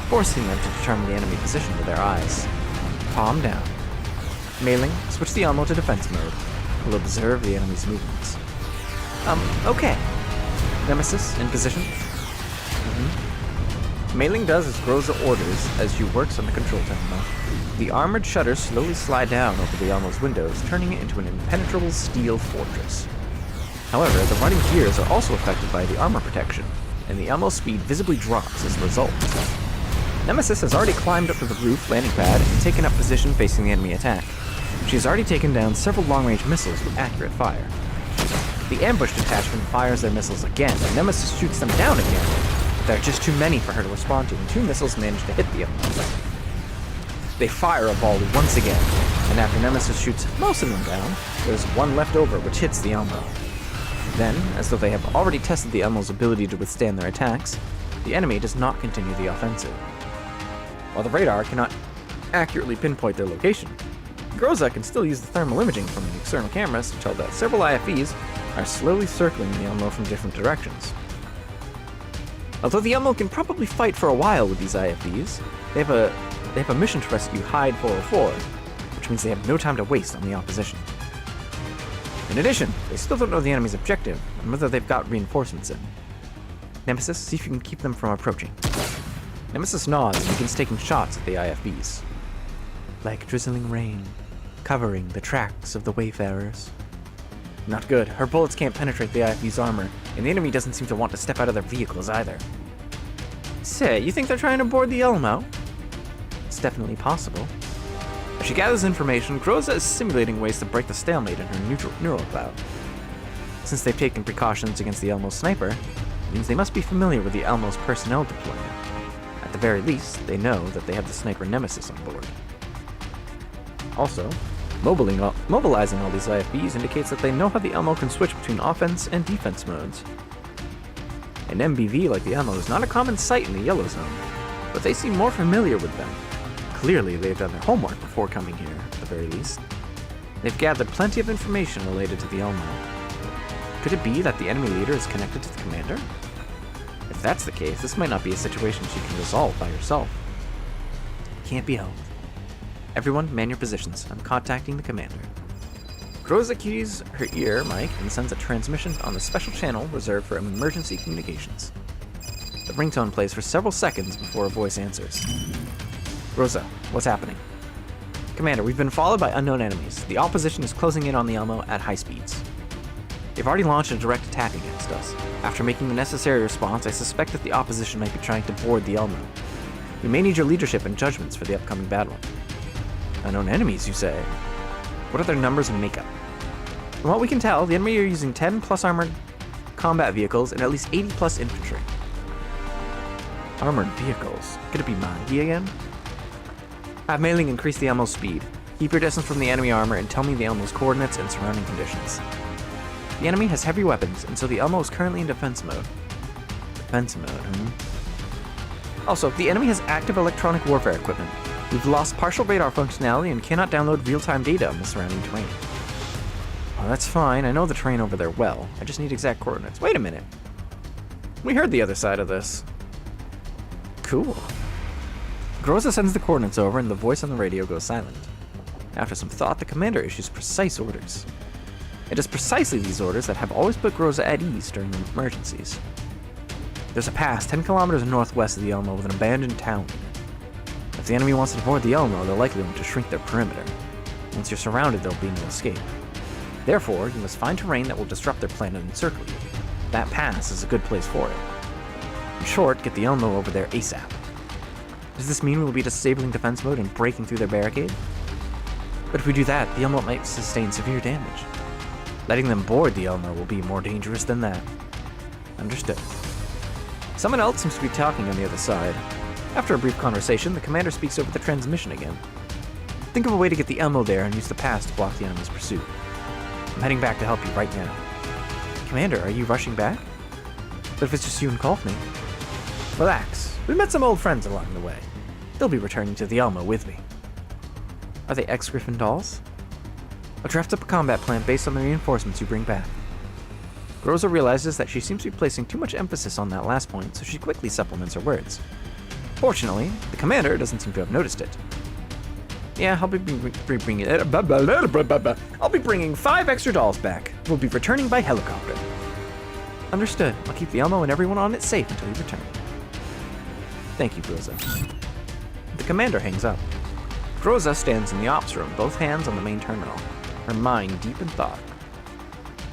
forcing them to determine the enemy position with their eyes. Calm down. Mei Ling, switch the Elmo to defense mode. We'll observe the enemy's movements. Okay. Nemesis, in position. Mei Ling does as Groza orders as she works on the control terminal. The armored shutters slowly slide down over the Elmo's windows, turning it into an impenetrable steel fortress. However, the running gears are also affected by the armor protection, and the Elmo's speed visibly drops as a result. Nemesis has already climbed up to the roof landing pad and taken up position facing the enemy attack. She has already taken down several long-range missiles with accurate fire. The ambush detachment fires their missiles again, and Nemesis shoots them down again. There are just too many for her to respond to, and 2 missiles manage to hit the Elmo. They fire a volley once again, and after Nemesis shoots most of them down, there's one left over which hits the Elmo. Then, as though they have already tested the Elmo's ability to withstand their attacks, the enemy does not continue the offensive. While the radar cannot accurately pinpoint their location, Groza can still use the thermal imaging from the external cameras to tell that several IFVs are slowly circling the Elmo from different directions. Although the Elmo can probably fight for a while with these IFVs, they have a mission to rescue Hyde 404, which means they have no time to waste on the opposition. In addition, they still don't know the enemy's objective and whether they've got reinforcements in. Nemesis, see if you can keep them from approaching. Nemesis nods and begins taking shots at the IFBs. Like drizzling rain, covering the tracks of the wayfarers. Not good. Her bullets can't penetrate the IFB's armor, and the enemy doesn't seem to want to step out of their vehicles either. Say, you think they're trying to board the Elmo? It's definitely possible. As she gathers information, Groza is simulating ways to break the stalemate in her neural cloud. Since they've taken precautions against the Elmo sniper, it means they must be familiar with the Elmo's personnel deployment. At the very least, they know that they have the sniper Nemesis on board. Also, mobilizing all these IFBs indicates that they know how the Elmo can switch between offense and defense modes. An MBV like the Elmo is not a common sight in the Yellow Zone, but they seem more familiar with them. Clearly, they've done their homework before coming here, at the very least. They've gathered plenty of information related to the Elmo. Could it be that the enemy leader is connected to the commander? If that's the case, this might not be a situation she can resolve by herself. Can't be helped. Everyone, man your positions. I'm contacting the commander. Groza keys her ear mic and sends a transmission on the special channel reserved for emergency communications. The ringtone plays for several seconds before a voice answers. Groza, what's happening? Commander, we've been followed by unknown enemies. The opposition is closing in on the Elmo at high speeds. They've already launched a direct attack against us. After making the necessary response, I suspect that the opposition might be trying to board the Elmo. We may need your leadership and judgments for the upcoming battle. Unknown enemies, you say? What are their numbers and makeup? From what we can tell, the enemy are using 10 plus armored combat vehicles and at least 80 plus infantry. Armored vehicles? Could it be Mangi again? Have Mei Ling increase the Elmo's speed. Keep your distance from the enemy armor and tell me the Elmo's coordinates and surrounding conditions. The enemy has heavy weapons, and so the Elmo is currently in defense mode. Defense mode, Also, the enemy has active electronic warfare equipment. We've lost partial radar functionality and cannot download real-time data on the surrounding terrain. Well, that's fine. I know the terrain over there well. I just need exact coordinates. Wait a minute. We heard the other side of this. Cool. Groza sends the coordinates over, and the voice on the radio goes silent. After some thought, the commander issues precise orders. It is precisely these orders that have always put Groza at ease during emergencies. There's a pass 10 kilometers northwest of the Elmo with an abandoned town. If the enemy wants to board the Elmo, they'll likely want to shrink their perimeter. Once you're surrounded, there'll be no escape. Therefore, you must find terrain that will disrupt their plan and encircle you. That pass is a good place for it. In short, get the Elmo over there ASAP. Does this mean we'll be disabling defense mode and breaking through their barricade? But if we do that, the Elmo might sustain severe damage. Letting them board the Elmo will be more dangerous than that. Understood. Someone else seems to be talking on the other side. After a brief conversation, the commander speaks over the transmission again. Think of a way to get the Elmo there and use the pass to block the enemy's pursuit. I'm heading back to help you right now. Commander, are you rushing back? But if it's just you and Kaufman? Relax. We met some old friends along the way. They'll be returning to the Elmo with me. Are they ex-Griffin dolls? I'll draft up a combat plan based on the reinforcements you bring back. Groza realizes that she seems to be placing too much emphasis on that last point, so she quickly supplements her words. Fortunately, the commander doesn't seem to have noticed it. Yeah, I'll be bringing 5 extra dolls back. We'll be returning by helicopter. Understood. I'll keep the Elmo and everyone on it safe until you return. Thank you, Groza. The commander hangs up. Groza stands in the ops room, both hands on the main terminal, her mind deep in thought.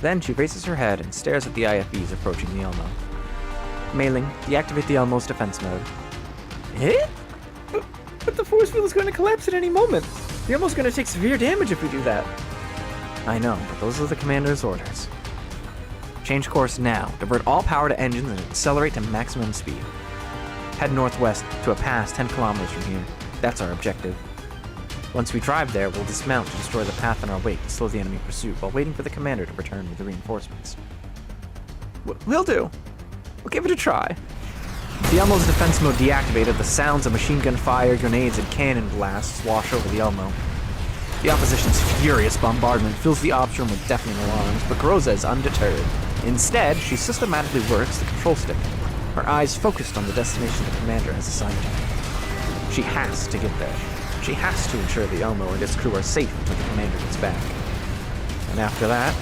Then she raises her head and stares at the IFVs approaching the Elmo. Mei Ling, deactivate the Elmo's defense mode. Eh? But the force field is going to collapse at any moment. The Elmo's going to take severe damage if we do that. I know, but those are the commander's orders. Change course now. Divert all power to engines and accelerate to maximum speed. Head northwest to a pass 10 kilometers from here. That's our objective. Once we drive there, we'll dismount to destroy the path in our wake to slow the enemy pursuit while waiting for the commander to return with the reinforcements. We'll do. We'll give it a try. The Elmo's defense mode deactivated, the sounds of machine gun fire, grenades, and cannon blasts wash over the Elmo. The opposition's furious bombardment fills the ops room with deafening alarms, but Groza is undeterred. Instead, she systematically works the control stick, her eyes focused on the destination the commander has assigned her. She has to get there. She has to ensure the Elmo and its crew are safe until the commander gets back. And after that,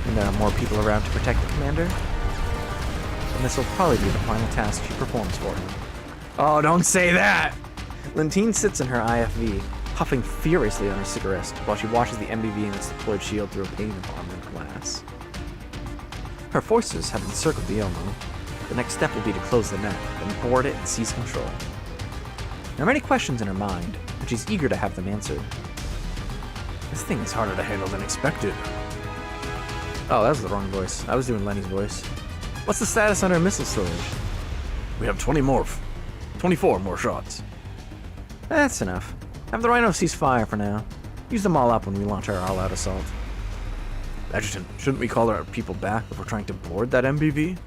when there are more people around to protect the commander, then this will probably be the final task she performs for him. Oh, don't say that! Lentine sits in her IFV, puffing furiously on her cigarette while she watches the MBV and its deployed shield through a pane of armored glass. Her forces have encircled the Elmo. The next step will be to close the net, then board it and seize control. There are many questions in her mind, and she's eager to have them answered. This thing is harder to handle than expected. Oh, that was the wrong voice. I was doing Lenny's voice. What's the status on our missile storage? We have 24 more shots. That's enough. Have the Rhino cease fire for now. Use them all up when we launch our all-out assault. Adjutant, shouldn't we call our people back before trying to board that MBV?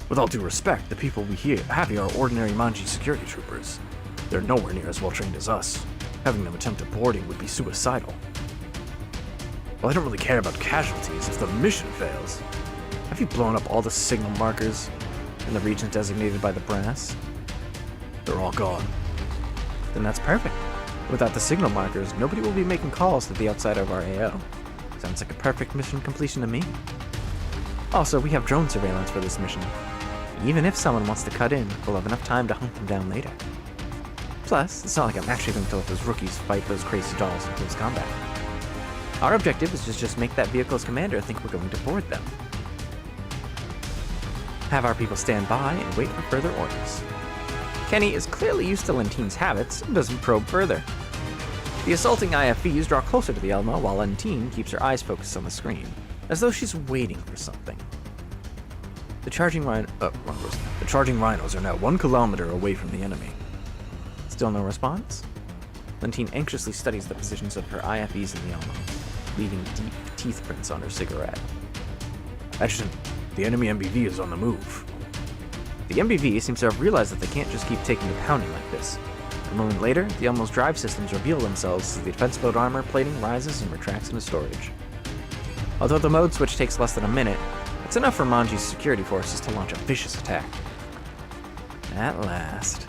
With all due respect, the people we have here are ordinary Manji security troopers. They're nowhere near as well trained as us. Having them attempt a boarding would be suicidal. Well, I don't really care about casualties if the mission fails. Have you blown up all the signal markers in the region designated by the brass? They're all gone. Then that's perfect. Without the signal markers, nobody will be making calls to the outside of our AO. Sounds like a perfect mission completion to me. Also, we have drone surveillance for this mission. Even if someone wants to cut in, we'll have enough time to hunt them down later. Plus, it's not like I'm actually going to let those rookies fight those crazy dolls in close combat. Our objective is to just make that vehicle's commander think we're going to board them. Have our people stand by and wait for further orders. Kenny is clearly used to Lentine's habits and doesn't probe further. The assaulting IFVs draw closer to the Elmo while Lentine keeps her eyes focused on the screen, as though she's waiting for something. The charging rhinos are now 1 kilometer away from the enemy. Still no response? Lentine anxiously studies the positions of her IFVs in the Elmo, leaving deep teeth prints on her cigarette. Adjutant, the enemy MBV is on the move. The MBV seems to have realized that they can't just keep taking a pounding like this. A moment later, the Elmo's drive systems reveal themselves as the defense mode armor plating rises and retracts into storage. Although the mode switch takes less than a minute, it's enough for Manji's security forces to launch a vicious attack. At last.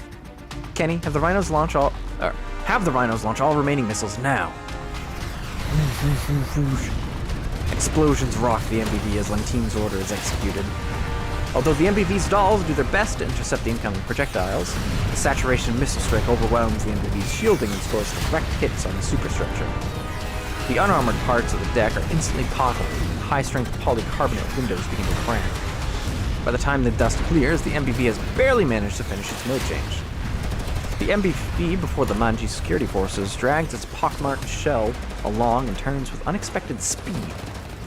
Kenny, have the Rhinos launch all remaining missiles now. Explosions rock the MBV as Lentine's order is executed. Although the MBV's dolls do their best to intercept the incoming projectiles, the saturation missile strike overwhelms the MBV's shielding and scores direct hits on the superstructure. The unarmored parts of the deck are instantly potholed, and high-strength polycarbonate windows begin to crack. By the time the dust clears, the MBV has barely managed to finish its mode change. The MBV, before the Manji security forces, drags its pockmarked shell along and turns with unexpected speed,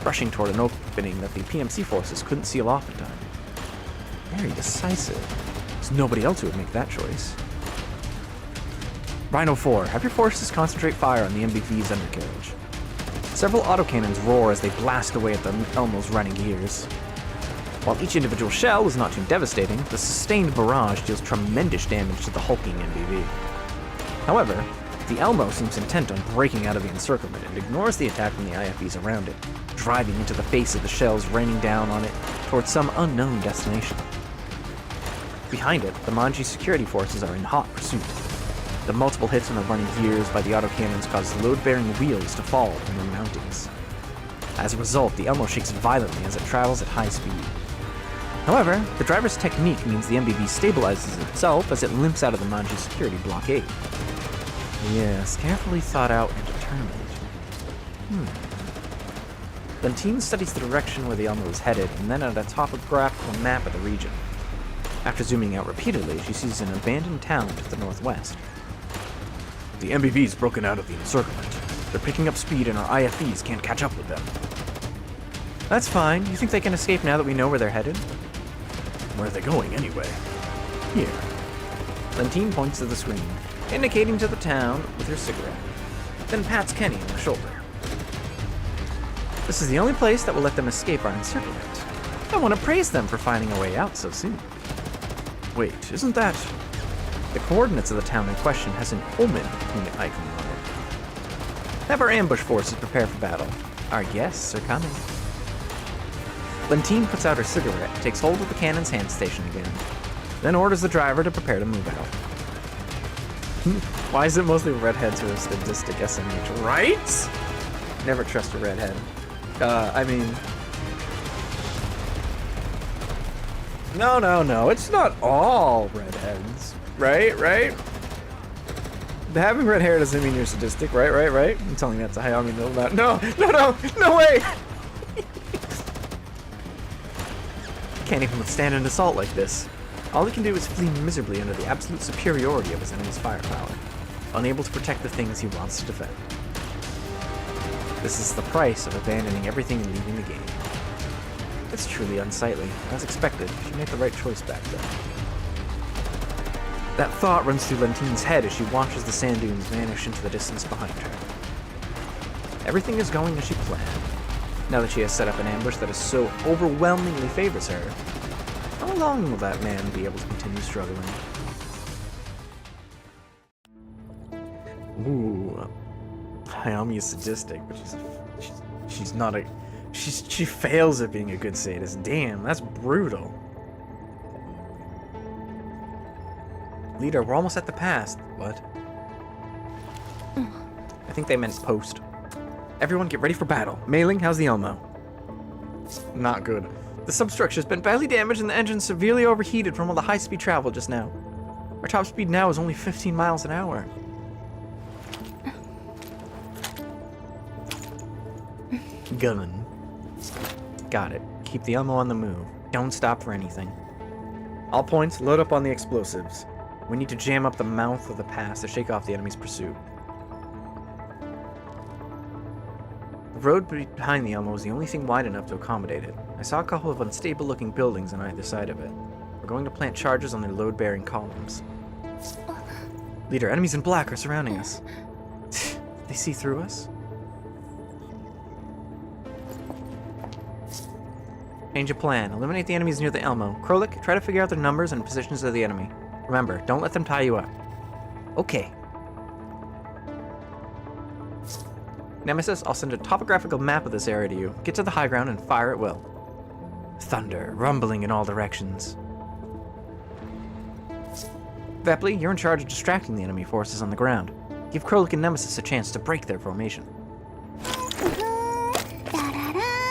rushing toward an opening that the PMC forces couldn't seal off in time. Very decisive. There's nobody else who would make that choice. Rhino 4, have your forces concentrate fire on the MBV's undercarriage. Several autocannons roar as they blast away at the Elmo's running gears. While each individual shell is not too devastating, the sustained barrage deals tremendous damage to the hulking MBV. However, the Elmo seems intent on breaking out of the encirclement and ignores the attack from the IFVs around it, driving into the face of the shells raining down on it towards some unknown destination. Behind it, the Manji security forces are in hot pursuit. The multiple hits on the running gears by the autocannons cause load-bearing wheels to fall from their mountings. As a result, the Elmo shakes violently as it travels at high speed. However, the driver's technique means the MBV stabilizes itself as it limps out of the Manji security blockade. Yes, carefully thought out and determined. Lentine studies the direction where the Elmo is headed, and then at a topographical map of the region. After zooming out repeatedly, she sees an abandoned town to the northwest. The MBV's broken out of the encirclement. They're picking up speed and our IFVs can't catch up with them. That's fine. You think they can escape now that we know where they're headed? Where are they going, anyway? Here. Lentine points to the screen, indicating to the town with her cigarette, then pats Kenny on the shoulder. This is the only place that will let them escape our encirclement. I want to praise them for finding a way out so soon. Wait, isn't that... The coordinates of the town in question has an omen icon on it. Have our ambush forces prepare for battle. Our guests are coming. Lentine puts out her cigarette, takes hold of the cannon's hand station again, then orders the driver to prepare to move out. Why is it mostly redheads who are sadistic SMH? Right? Never trust a redhead. I mean... No. It's not all redheads. Right? Having red hair doesn't mean you're sadistic. Right? I'm telling you that to Hayami. No way! Can't even withstand an assault like this. All he can do is flee miserably under the absolute superiority of his enemy's firepower, unable to protect the things he wants to defend. This is the price of abandoning everything and leaving the game. It's truly unsightly. As expected, she made the right choice back then. That thought runs through Lentine's head as she watches the sand dunes vanish into the distance behind her. Everything is going as she planned. Now that she has set up an ambush that is so overwhelmingly favors her, how long will that man be able to continue struggling? Ooh, Hayami is sadistic, but she's not a. She fails at being a good sadist. Damn, that's brutal. Leader, we're almost at the pass. What? I think they meant post. Everyone get ready for battle. Mailing, how's the Elmo? Not good. The substructure's been badly damaged and the engine's severely overheated from all the high-speed travel just now. Our top speed now is only 15 miles an hour. Gun. Got it. Keep the Elmo on the move. Don't stop for anything. All points, load up on the explosives. We need to jam up the mouth of the pass to shake off the enemy's pursuit. The road behind the Elmo is the only thing wide enough to accommodate it. I saw a couple of unstable-looking buildings on either side of it. We're going to plant charges on their load-bearing columns. Leader, enemies in black are surrounding us. They see through us? Change of plan. Eliminate the enemies near the Elmo. Krolik, try to figure out their numbers and positions of the enemy. Remember, don't let them tie you up. Okay. Nemesis, I'll send a topographical map of this area to you. Get to the high ground and fire at will. Thunder, rumbling in all directions. Vepley, you're in charge of distracting the enemy forces on the ground. Give Krolik and Nemesis a chance to break their formation.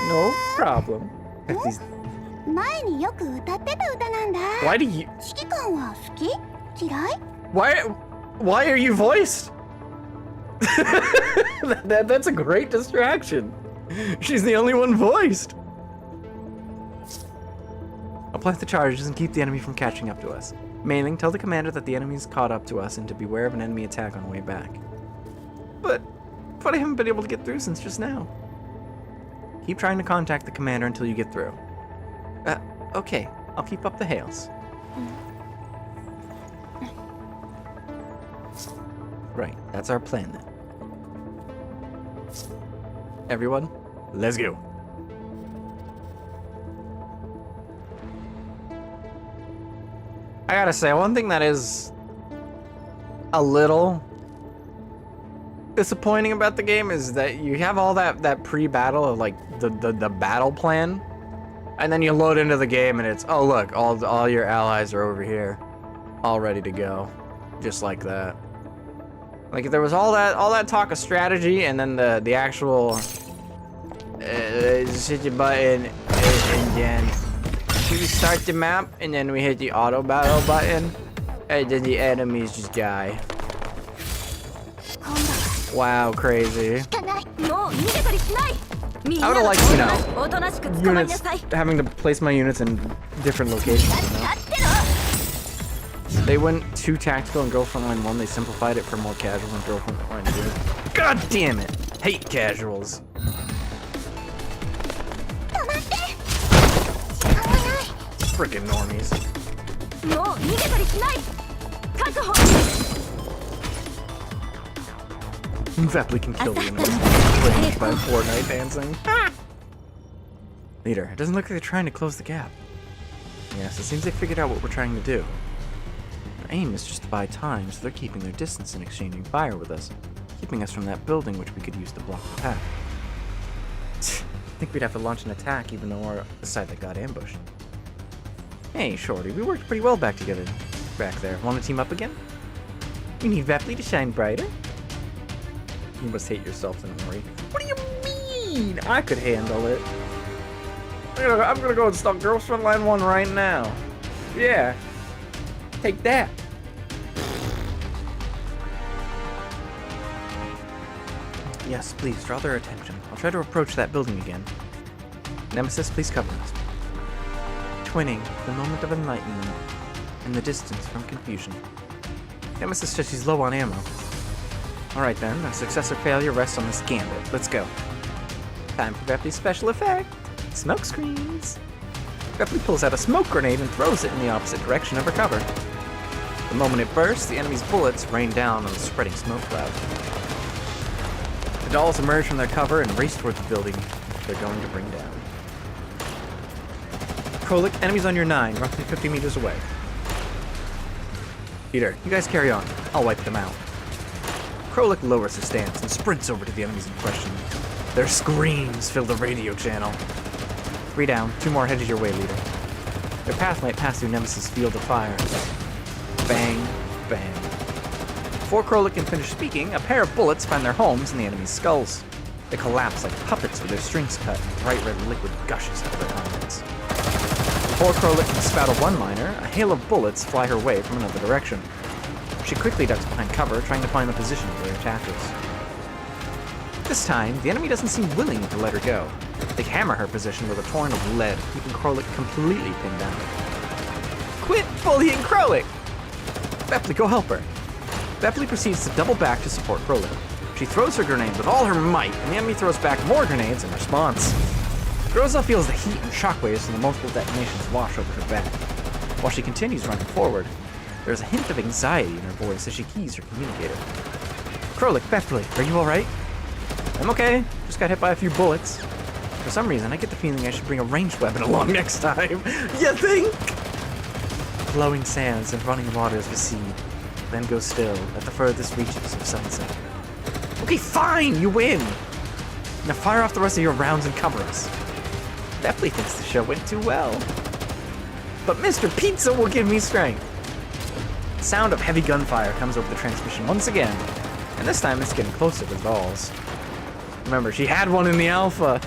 No problem. These... Why do you... Why are you voiced? That's a great distraction. She's the only one voiced. I'll plant the charges and keep the enemy from catching up to us. Mailing, tell the commander that the enemy's caught up to us and to beware of an enemy attack on the way back. But I haven't been able to get through since just now. Keep trying to contact the commander until you get through. Okay. I'll keep up the hails. Right, that's our plan then. Everyone, let's go. I gotta say, one thing that is a little disappointing about the game is that you have all that pre-battle of like the battle plan, and then you load into the game and it's, oh look, all your allies are over here, all ready to go, just like that. Like if there was all that talk of strategy and then the actual just hit the button and then we start the map and then we hit the auto battle button and then the enemies just die. Wow, crazy. I would have liked, you know, units, having to place my units in different locations, you know? They went too tactical in Frontline 1, they simplified it for more casual in Frontline 2. God damn it! Hate casuals. Frickin' normies. Vepley can kill the enemies by Fortnite dancing. Leader, it doesn't look like they're trying to close the gap. Yes, it seems they figured out what we're trying to do. Their aim is just to buy time, so they're keeping their distance and exchanging fire with us, keeping us from that building which we could use to block the path. I think we'd have to launch an attack even though we're the side that got ambushed. Hey, Shorty, we worked pretty well back there. Want to team up again? You need Vepley to shine brighter? You must hate yourself, Nori. What do you mean? I could handle it. I'm gonna go install Girls Frontline 1 right now. Yeah. Take that. Yes, please, draw their attention. I'll try to approach that building again. Nemesis, please cover us. Twinning, the moment of enlightenment, in the distance from confusion. Nemesis says she's low on ammo. Alright then, our success or failure rests on this gambit. Let's go. Time for Vepley's special effect. Smoke screens. Vepley pulls out a smoke grenade and throws it in the opposite direction of her cover. The moment it bursts, the enemy's bullets rain down on the spreading smoke cloud. The dolls emerge from their cover and race toward the building they're going to bring down. Krolik, enemies on your 9, roughly 50 meters away. Peter, you guys carry on. I'll wipe them out. Krolik lowers his stance and sprints over to the enemies in question. Their screams fill the radio channel. 3 down, 2 more headed your way, leader. Their path might pass through Nemesis' field of fire. Bang, bang. Before Krolik can finish speaking, a pair of bullets find their homes in the enemy's skulls. They collapse like puppets with their strings cut and bright red liquid gushes out of their helmets. Before Krolik can spout a one-liner, a hail of bullets fly her way from another direction. She quickly ducks behind cover, trying to find the position of their attackers. This time, the enemy doesn't seem willing to let her go. They hammer her position with a torrent of lead, keeping Krolik completely pinned down. Quit bullying Krolik! Vepley, go help her. Vepley proceeds to double back to support Krolik. She throws her grenade with all her might, and the enemy throws back more grenades in response. Groza feels the heat and shockwaves from the multiple detonations wash over her back. While she continues running forward, there's a hint of anxiety in her voice as she keys her communicator. Krolik, Vepley, are you alright? I'm okay, just got hit by a few bullets. For some reason, I get the feeling I should bring a ranged weapon along next time. You think? Flowing sands and running waters recede, then go still at the furthest reaches of sunset. Okay, fine, you win! Now fire off the rest of your rounds and cover us. Vepley thinks the show went too well. But Mr. Pizza will give me strength. The sound of heavy gunfire comes over the transmission once again, and this time it's getting closer to the dolls. Remember, she had one in the alpha.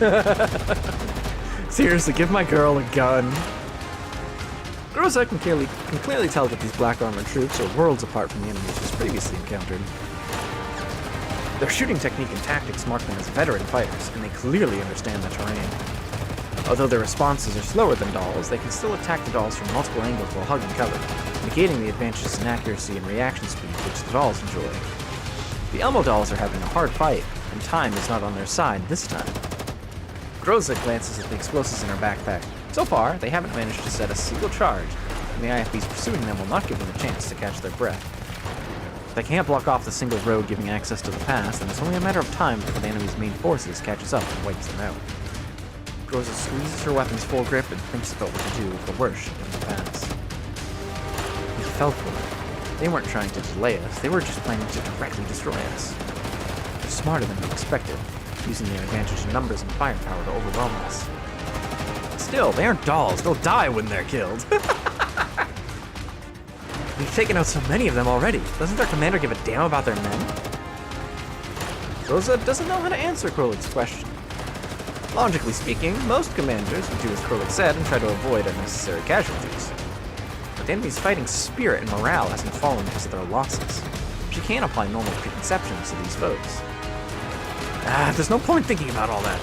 Seriously, give my girl a gun. Groza can clearly tell that these black armored troops are worlds apart from the enemies she's previously encountered. Their shooting technique and tactics mark them as veteran fighters, and they clearly understand the terrain. Although their responses are slower than dolls, they can still attack the dolls from multiple angles while hugging cover, negating the advantages in accuracy and reaction speed which the dolls enjoy. The Elmo dolls are having a hard fight, and time is not on their side this time. Groza glances at the explosives in her backpack. So far, they haven't managed to set a single charge, and the IFBs pursuing them will not give them a chance to catch their breath. If they can't block off the single road giving access to the pass, then it's only a matter of time before the enemy's main forces catches up and wipes them out. Groza squeezes her weapon's full grip and thinks about what to do if the worst should come to pass. We fell for it. They weren't trying to delay us, they were just planning to directly destroy us. They're smarter than we expected, using their advantage in numbers and firepower to overwhelm us. Still, they aren't dolls, they'll die when they're killed. We've taken out so many of them already. Doesn't their commander give a damn about their men? Rosa doesn't know how to answer Krolik's question. Logically speaking, most commanders would do as Krolik said and try to avoid unnecessary casualties. But the enemy's fighting spirit and morale hasn't fallen because of their losses. She can't apply normal preconceptions to these foes. There's no point thinking about all that.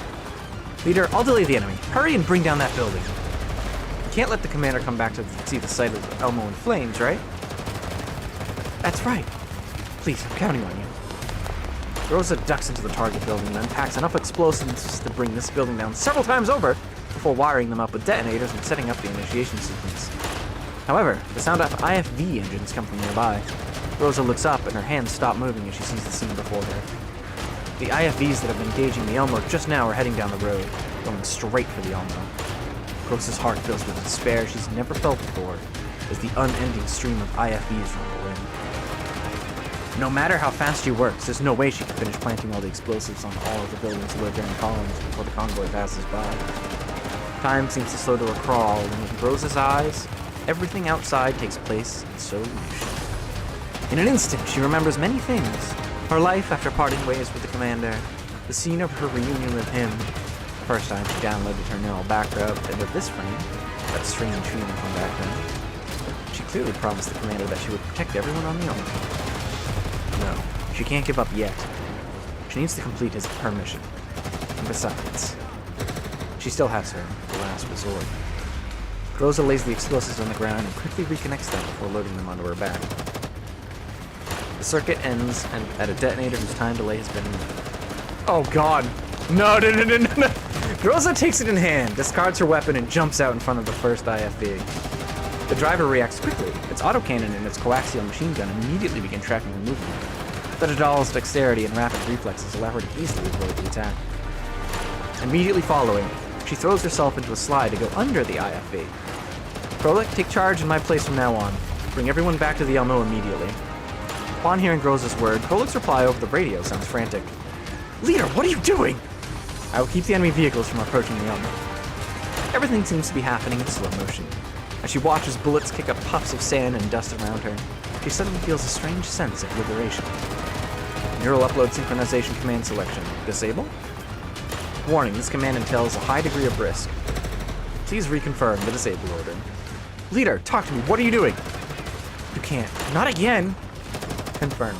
Leader, I'll delay the enemy. Hurry and bring down that building. You can't let the commander come back to see the site of Elmo in flames, right? That's right. Please, I'm counting on you. Rosa ducks into the target building and then packs enough explosives to bring this building down several times over before wiring them up with detonators and setting up the initiation sequence. However, the sound of IFV engines come from nearby. Rosa looks up and her hands stop moving as she sees the scene before her. The IFVs that have been engaging the Elmo just now are heading down the road, going straight for the Elmo. Rosa's heart fills with despair she's never felt before as the unending stream of IFVs rumble in. No matter how fast she works, there's no way she can finish planting all the explosives on all of the buildings lived during columns before the convoy passes by. Time seems to slow to a crawl, and in Rosa's eyes, everything outside takes place in slow motion. In an instant, she remembers many things. Her life after parting ways with the commander, the scene of her reunion with him, the first time she downloaded her neural backup, and of this frame, that strange feeling from back then. She clearly promised the commander that she would protect everyone on the island. No, she can't give up yet. She needs to complete her mission. And besides, she still has her last resort. Rosa lays the explosives on the ground and quickly reconnects them before loading them onto her back. The circuit ends and at a detonator whose time delay has been... Oh god! No. Rosa takes it in hand, discards her weapon, and jumps out in front of the first IFV. The driver reacts quickly. Its autocannon and its coaxial machine gun immediately begin tracking her movement. The doll's dexterity and rapid reflexes allow her to easily avoid the attack. Immediately following, she throws herself into a slide to go under the IFV. Krolik, take charge in my place from now on. Bring everyone back to the Elmo immediately. Upon hearing Groza's word, Krolik's reply over the radio sounds frantic. Leader, what are you doing? I will keep the enemy vehicles from approaching the Elmo. Everything seems to be happening in slow motion. As she watches bullets kick up puffs of sand and dust around her, she suddenly feels a strange sense of liberation. Neural upload synchronization command selection. Disable? Warning, this command entails a high degree of risk. Please reconfirm the disable order. Leader, talk to me. What are you doing? You can't. Not again. Confirm.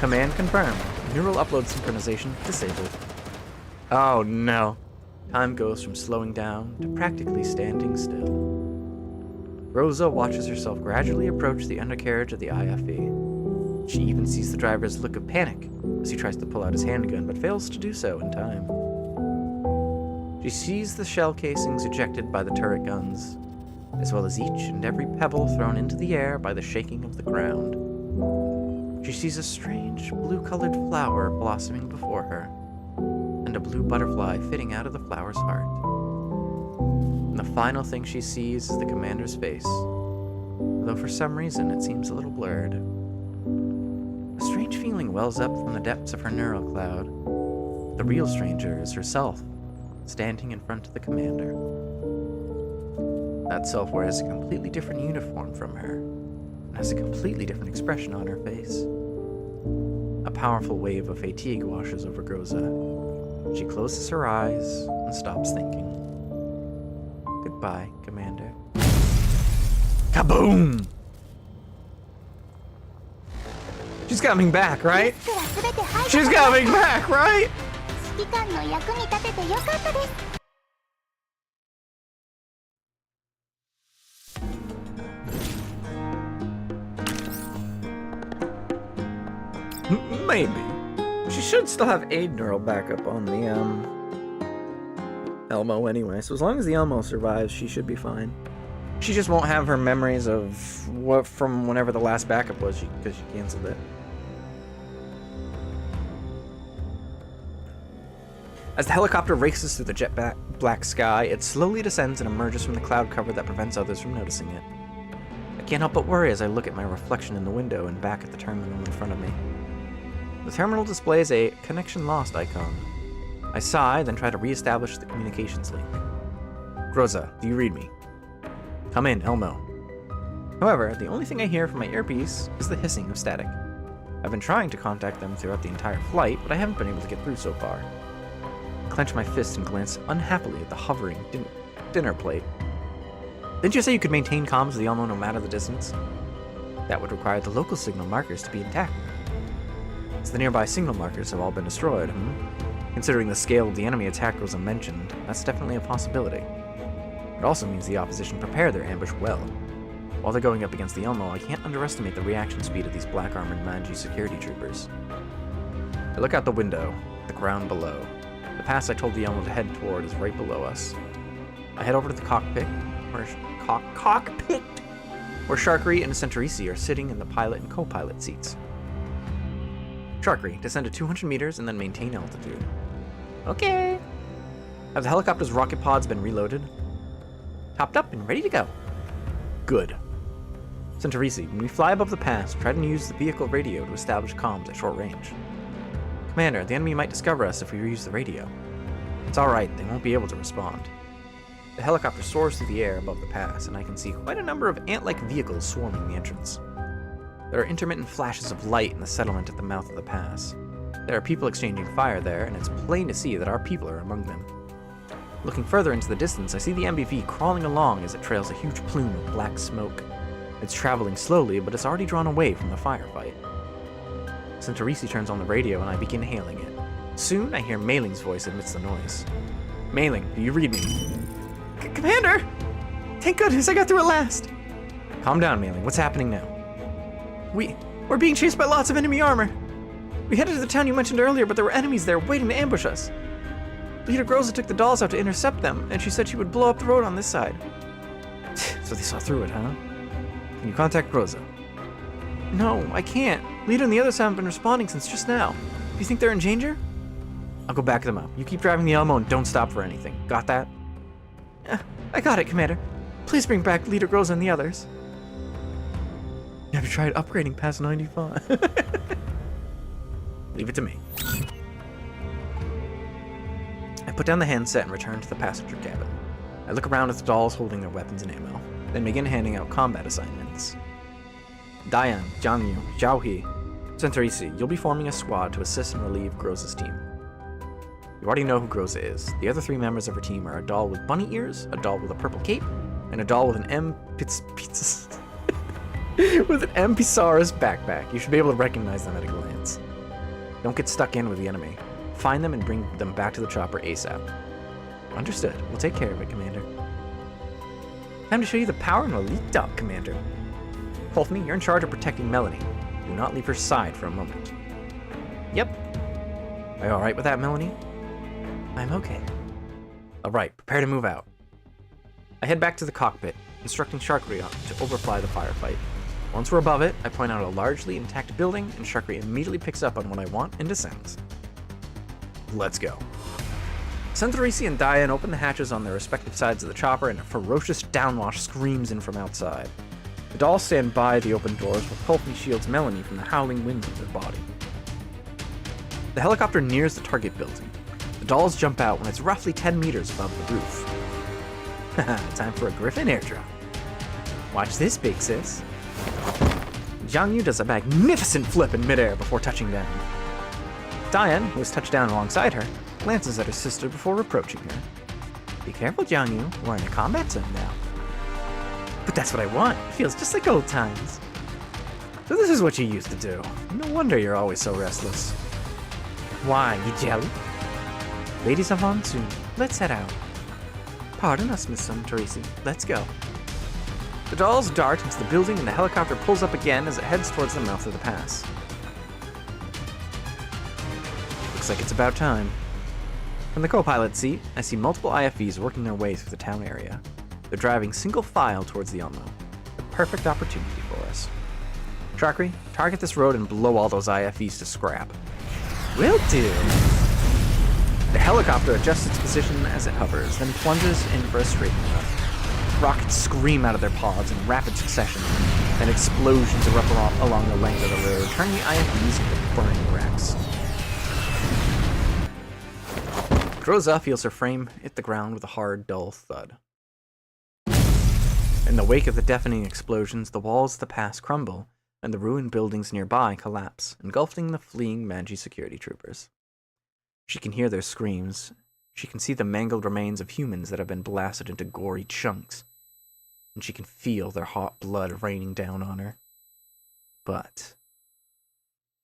Command confirmed. Neural upload synchronization disabled. Oh no. Time goes from slowing down to practically standing still. Rosa watches herself gradually approach the undercarriage of the IFV. She even sees the driver's look of panic as he tries to pull out his handgun but fails to do so in time. She sees the shell casings ejected by the turret guns, as well as each and every pebble thrown into the air by the shaking of the ground. She sees a strange blue-colored flower blossoming before her, and a blue butterfly fitting out of the flower's heart. And the final thing she sees is the commander's face, though for some reason it seems a little blurred. A strange feeling wells up from the depths of her neural cloud. The real stranger is herself, standing in front of the commander. That self wears a completely different uniform from her, and has a completely different expression on her face. A powerful wave of fatigue washes over Groza. She closes her eyes and stops thinking. Goodbye, Commander. Kaboom! She's coming back, right? She's coming back, right? Maybe. She should still have a neural backup on the Elmo anyway, so as long as the Elmo survives, she should be fine. She just won't have her memories of what from whenever the last backup was, because she canceled it. As the helicopter races through the jet black sky, it slowly descends and emerges from the cloud cover that prevents others from noticing it. I can't help but worry as I look at my reflection in the window and back at the terminal in front of me. The terminal displays a connection lost icon. I sigh, then try to re-establish the communications link. Groza, do you read me? Come in, Elmo. However, the only thing I hear from my earpiece is the hissing of static. I've been trying to contact them throughout the entire flight, but I haven't been able to get through so far. I clench my fist and glance unhappily at the hovering dinner plate. Didn't you say you could maintain comms with the Elmo no matter the distance? That would require the local signal markers to be intact. As the nearby signal markers have all been destroyed, Considering the scale of the enemy attack Rosa mentioned, that's definitely a possibility. It also means the opposition prepare their ambush well. While they're going up against the Elmo, I can't underestimate the reaction speed of these black-armored Manji security troopers. I look out the window, at the ground below. The pass I told the Elmo to head toward is right below us. I head over to the cockpit, where Sharkery and Centurici are sitting in the pilot and co-pilot seats. Sharkery, descend to 200 meters and then maintain altitude. Okay. Have the helicopter's rocket pods been reloaded? Topped up and ready to go. Good. Centurici, when we fly above the pass, try to use the vehicle radio to establish comms at short range. Commander, the enemy might discover us if we use the radio. It's alright, they won't be able to respond. The helicopter soars through the air above the pass, and I can see quite a number of ant-like vehicles swarming the entrance. There are intermittent flashes of light in the settlement at the mouth of the pass. There are people exchanging fire there, and it's plain to see that our people are among them. Looking further into the distance, I see the MBV crawling along as it trails a huge plume of black smoke. It's traveling slowly, but it's already drawn away from the firefight. Centaureese turns on the radio, and I begin hailing it. Soon, I hear Mei Ling's voice amidst the noise. Mei Ling, do you read me? Commander! Thank goodness I got through at last! Calm down, Mei Ling. What's happening now? We're being chased by lots of enemy armor. We headed to the town you mentioned earlier, but there were enemies there waiting to ambush us. Leader Groza took the dolls out to intercept them, and she said she would blow up the road on this side. So they saw through it, huh? Can you contact Groza? No, I can't. Leader and the others haven't been responding since just now. Do you think they're in danger? I'll go back them up. You keep driving the Elmo and don't stop for anything. Got that? I got it, Commander. Please bring back Leader Groza and the others. Have you tried upgrading past 95? Leave it to me. I put down the handset and return to the passenger cabin. I look around at the dolls holding their weapons and ammo, then begin handing out combat assignments. Diane, Jiangyu, Zhaohe, Centaureese, you'll be forming a squad to assist and relieve Groza's team. You already know who Groza is. The other 3 members of her team are a doll with bunny ears, a doll with a purple cape, and a doll with an with an M-Pisaurus backpack. You should be able to recognize them at a glance. Don't get stuck in with the enemy. Find them and bring them back to the chopper ASAP. Understood. We'll take care of it, Commander. Time to show you the power of an elite dog, Commander. Wolfney, you're in charge of protecting Melanie. Do not leave her side for a moment. Yep. Are you alright with that, Melanie? I'm okay. Alright, prepare to move out. I head back to the cockpit, instructing Sharkry to overfly the firefight. Once we're above it, I point out a largely intact building, and Sharkry immediately picks up on what I want and descends. Let's go. Centaureese and Diane open the hatches on their respective sides of the chopper, and a ferocious downwash screams in from outside. The dolls stand by the open doors, while Wolfney shields Melanie from the howling winds of their body. The helicopter nears the target building. The dolls jump out when it's roughly 10 meters above the roof. Haha, time for a Griffin airdrop. Watch this, big sis. Jiangyu does a magnificent flip in midair before touching down. Diane, who has touched down alongside her, glances at her sister before reproaching her. Be careful, Jiangyu. We're in a combat zone now. But that's what I want. It feels just like old times. So this is what you used to do. No wonder you're always so restless. Why, you jelly? Ladies of Monsoon, let's head out. Pardon us, Miss Centaureese. Let's go. The dolls dart into the building and the helicopter pulls up again as it heads towards the mouth of the pass. Looks like it's about time. From the co-pilot seat, I see multiple IFVs working their way through the town area. They're driving single file towards the Elmo. The perfect opportunity for us. Sharkry, target this road and blow all those IFVs to scrap. Will do! The helicopter adjusts its position as it hovers, then plunges in for a straight run. Rockets scream out of their pods in rapid succession, and explosions erupt along the length of the road, turning the IFVs into burning wrecks. Groza feels her frame hit the ground with a hard, dull thud. In the wake of the deafening explosions, the walls of the pass crumble, and the ruined buildings nearby collapse, engulfing the fleeing Manji security troopers. She can hear their screams. She can see the mangled remains of humans that have been blasted into gory chunks. And she can feel their hot blood raining down on her. But...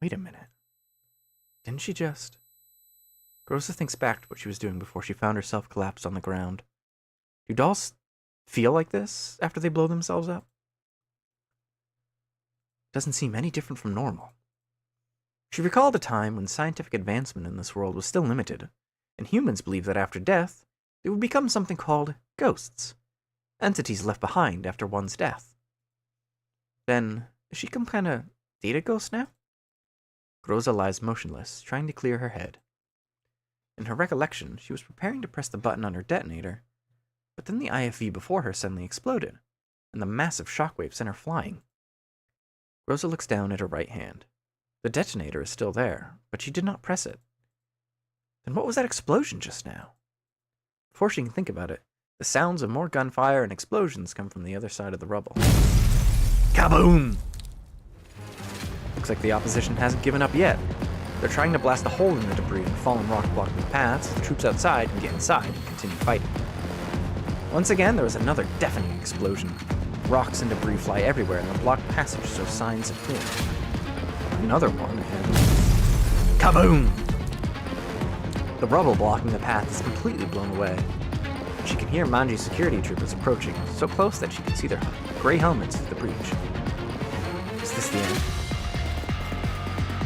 wait a minute. Didn't she just... Groza thinks back to what she was doing before she found herself collapsed on the ground. Do dolls feel like this after they blow themselves up? Doesn't seem any different from normal. She recalled a time when scientific advancement in this world was still limited, and humans believed that after death, they would become something called ghosts, entities left behind after one's death. Then, is she some kind of data ghost now? Groza lies motionless, trying to clear her head. In her recollection, she was preparing to press the button on her detonator, but then the IFV before her suddenly exploded, and the massive shockwave sent her flying. Groza looks down at her right hand. The detonator is still there, but she did not press it. Then what was that explosion just now? Before she can think about it, the sounds of more gunfire and explosions come from the other side of the rubble. Kaboom! Looks like the opposition hasn't given up yet. They're trying to blast a hole in the debris and fallen rock blocking the path so the troops outside can get inside and continue fighting. Once again, there was another deafening explosion. Rocks and debris fly everywhere, and the blocked passage shows signs of clearing. Another one, and kaboom! The rubble blocking the path is completely blown away. She can hear Manji's security troopers approaching, so close that she can see their gray helmets through the breach. Is this the end?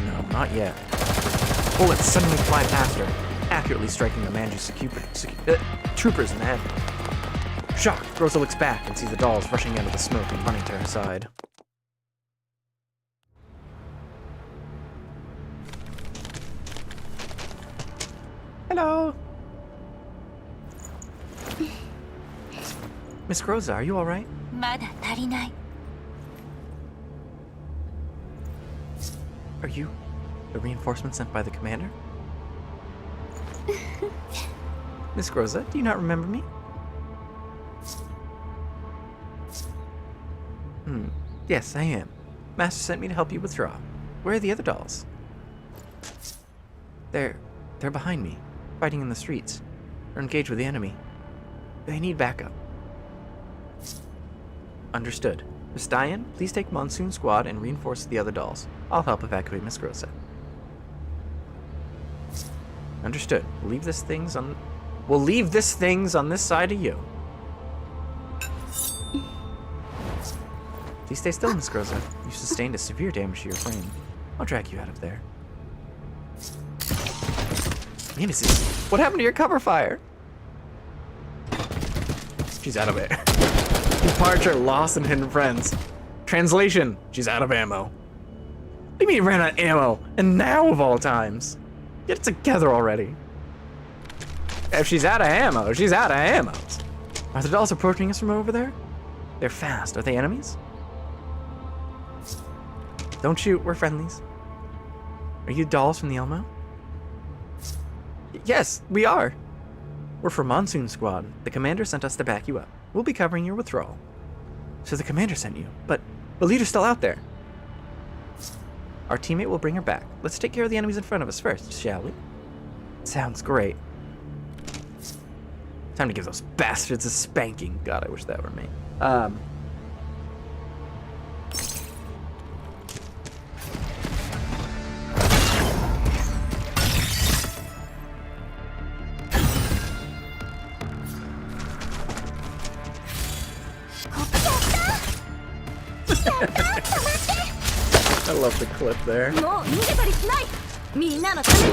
No, not yet. Bullets suddenly fly past her, accurately striking the Manji troopers in the head. Shocked, Rosa looks back and sees the dolls rushing out of the smoke and running to her side. Hello! Miss Groza, are you alright? まだ足りない。 Are you the reinforcement sent by the commander? Miss Groza, do you not remember me? Yes, I am. Master sent me to help you withdraw. Where are the other dolls? They're behind me, fighting in the streets. They're engaged with the enemy. They need backup. Understood. Miss Diane, please take Monsoon Squad and reinforce the other dolls. I'll help evacuate Miss Groza. Understood. We'll leave this things on this side of you. Please stay still, Miss Groza. You sustained a severe damage to your frame. I'll drag you out of there. Nemesis, what happened to your cover fire? She's out of it. Departure, lost and hidden friends. Translation, she's out of ammo. What do you mean ran out of ammo? And now of all times. Get it together already. If she's out of ammo, she's out of ammo. Are the dolls approaching us from over there? They're fast. Are they enemies? Don't shoot, we're friendlies. Are you dolls from the Elmo? Yes, we are. We're from Monsoon Squad. The commander sent us to back you up. We'll be covering your withdrawal. So the commander sent you, but the leader's still out there. Our teammate will bring her back. Let's take care of the enemies in front of us first, shall we? Sounds great. Time to give those bastards a spanking. God, I wish that were me. I love the clip there. もう逃げたりしない。みんなのために。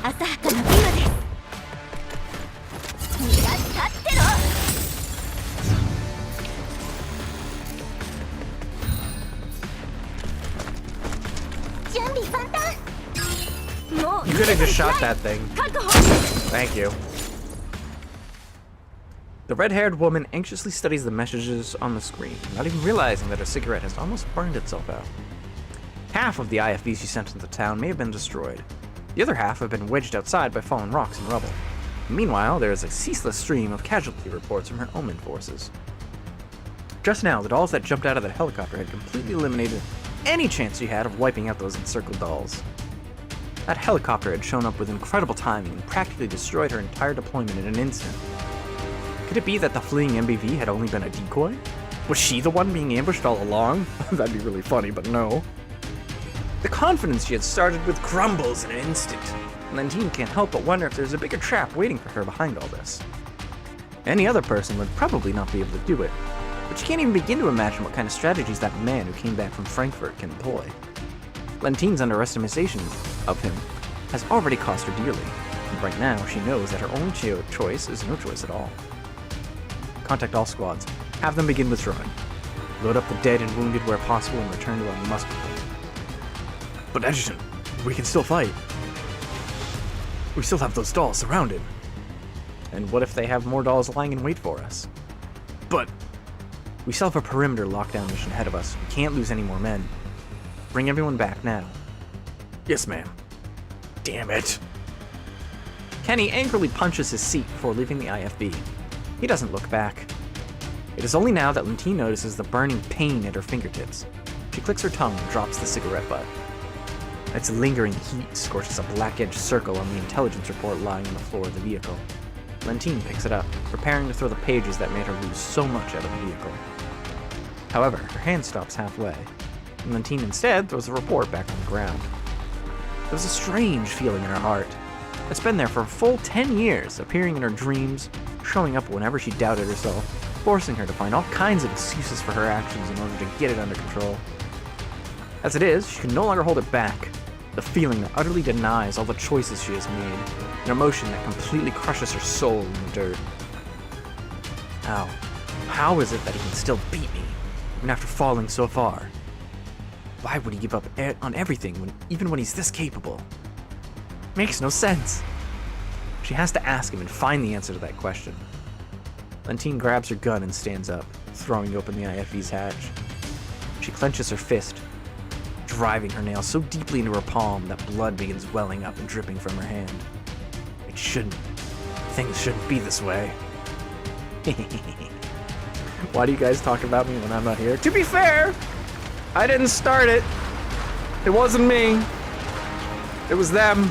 浅はかなビマです。逃がしたってろ。準備万端。もう You could have just shot that thing. 確保。 Thank you. The red-haired woman anxiously studies the messages on the screen, not even realizing that her cigarette has almost burned itself out. Half of the IFVs she sent into the town may have been destroyed. The other half have been wedged outside by fallen rocks and rubble. Meanwhile, there is a ceaseless stream of casualty reports from her Omen forces. Just now, the dolls that jumped out of that helicopter had completely eliminated any chance she had of wiping out those encircled dolls. That helicopter had shown up with incredible timing and practically destroyed her entire deployment in an instant. Could it be that the fleeing MBV had only been a decoy? Was she the one being ambushed all along? That'd be really funny, but no. The confidence she had started with crumbles in an instant. Lentine can't help but wonder if there's a bigger trap waiting for her behind all this. Any other person would probably not be able to do it, but she can't even begin to imagine what kind of strategies that man who came back from Frankfurt can employ. Lentine's underestimation of him has already cost her dearly, and right now she knows that her only choice is no choice at all. Contact all squads. Have them begin withdrawing. Load up the dead and wounded where possible and return to our muster point. But Adjutant, we can still fight. We still have those dolls surrounded. And what if they have more dolls lying in wait for us? But we still have a perimeter lockdown mission ahead of us. We can't lose any more men. Bring everyone back now. Yes, ma'am. Damn it. Kenny angrily punches his seat before leaving the IFB. He doesn't look back. It is only now that Lentine notices the burning pain at her fingertips. She clicks her tongue and drops the cigarette butt. Its lingering heat scorches a black-edged circle on the intelligence report lying on the floor of the vehicle. Lentine picks it up, preparing to throw the pages that made her lose so much out of the vehicle. However, her hand stops halfway, and Lentine instead throws the report back on the ground. There was a strange feeling in her heart. It's been there for a full 10 years, appearing in her dreams, showing up whenever she doubted herself, forcing her to find all kinds of excuses for her actions in order to get it under control. As it is, she can no longer hold it back. The feeling that utterly denies all the choices she has made, an emotion that completely crushes her soul in the dirt. How is it that he can still beat me, even after falling so far? Why would he give up on everything, even when he's this capable? Makes no sense. She has to ask him and find the answer to that question. Lentine grabs her gun and stands up, throwing open the IFV's hatch. She clenches her fist, driving her nail so deeply into her palm that blood begins welling up and dripping from her hand. Things shouldn't be this way. Why do you guys talk about me when I'm not here? To be fair, I didn't start it. It wasn't me. It was them.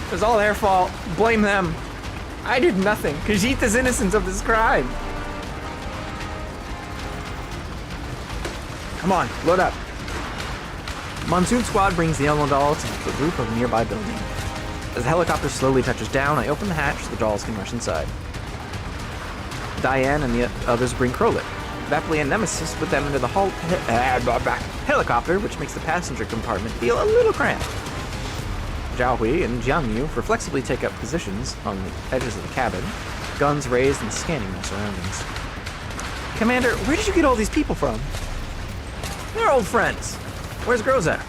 It was all their fault. Blame them. I did nothing. Khajiit innocent of this crime. Come on, load up. Monsoon Squad brings the Elmo dolls to the roof of a nearby building. As the helicopter slowly touches down, I open the hatch so the dolls can rush inside. Diane and the others bring Krolik. Vaply and Nemesis with them into the helicopter, which makes the passenger compartment feel a little cramped. Zhaohui and Jiangyu reflexively take up positions on the edges of the cabin, guns raised and scanning their surroundings. Commander, where did you get all these people from? They're old friends. Where's Groza?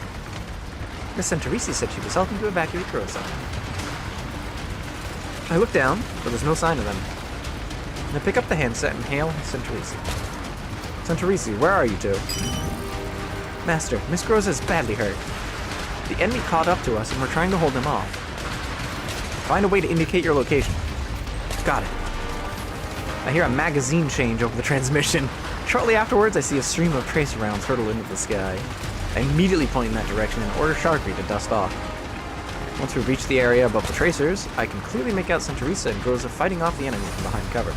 Miss Santorisi said she was helping to evacuate Groza. I look down, but there's no sign of them. I pick up the handset and hail Santorisi. Santorisi, where are you two? Master, Miss Groza is badly hurt. The enemy caught up to us and we're trying to hold them off. Find a way to indicate your location. Got it. I hear a magazine change over the transmission. Shortly afterwards, I see a stream of tracer rounds hurtle into the sky. I immediately point in that direction and order Sharkry to dust off. Once we reach the area above the tracers, I can clearly make out Santorisa and Groza fighting off the enemy from behind cover.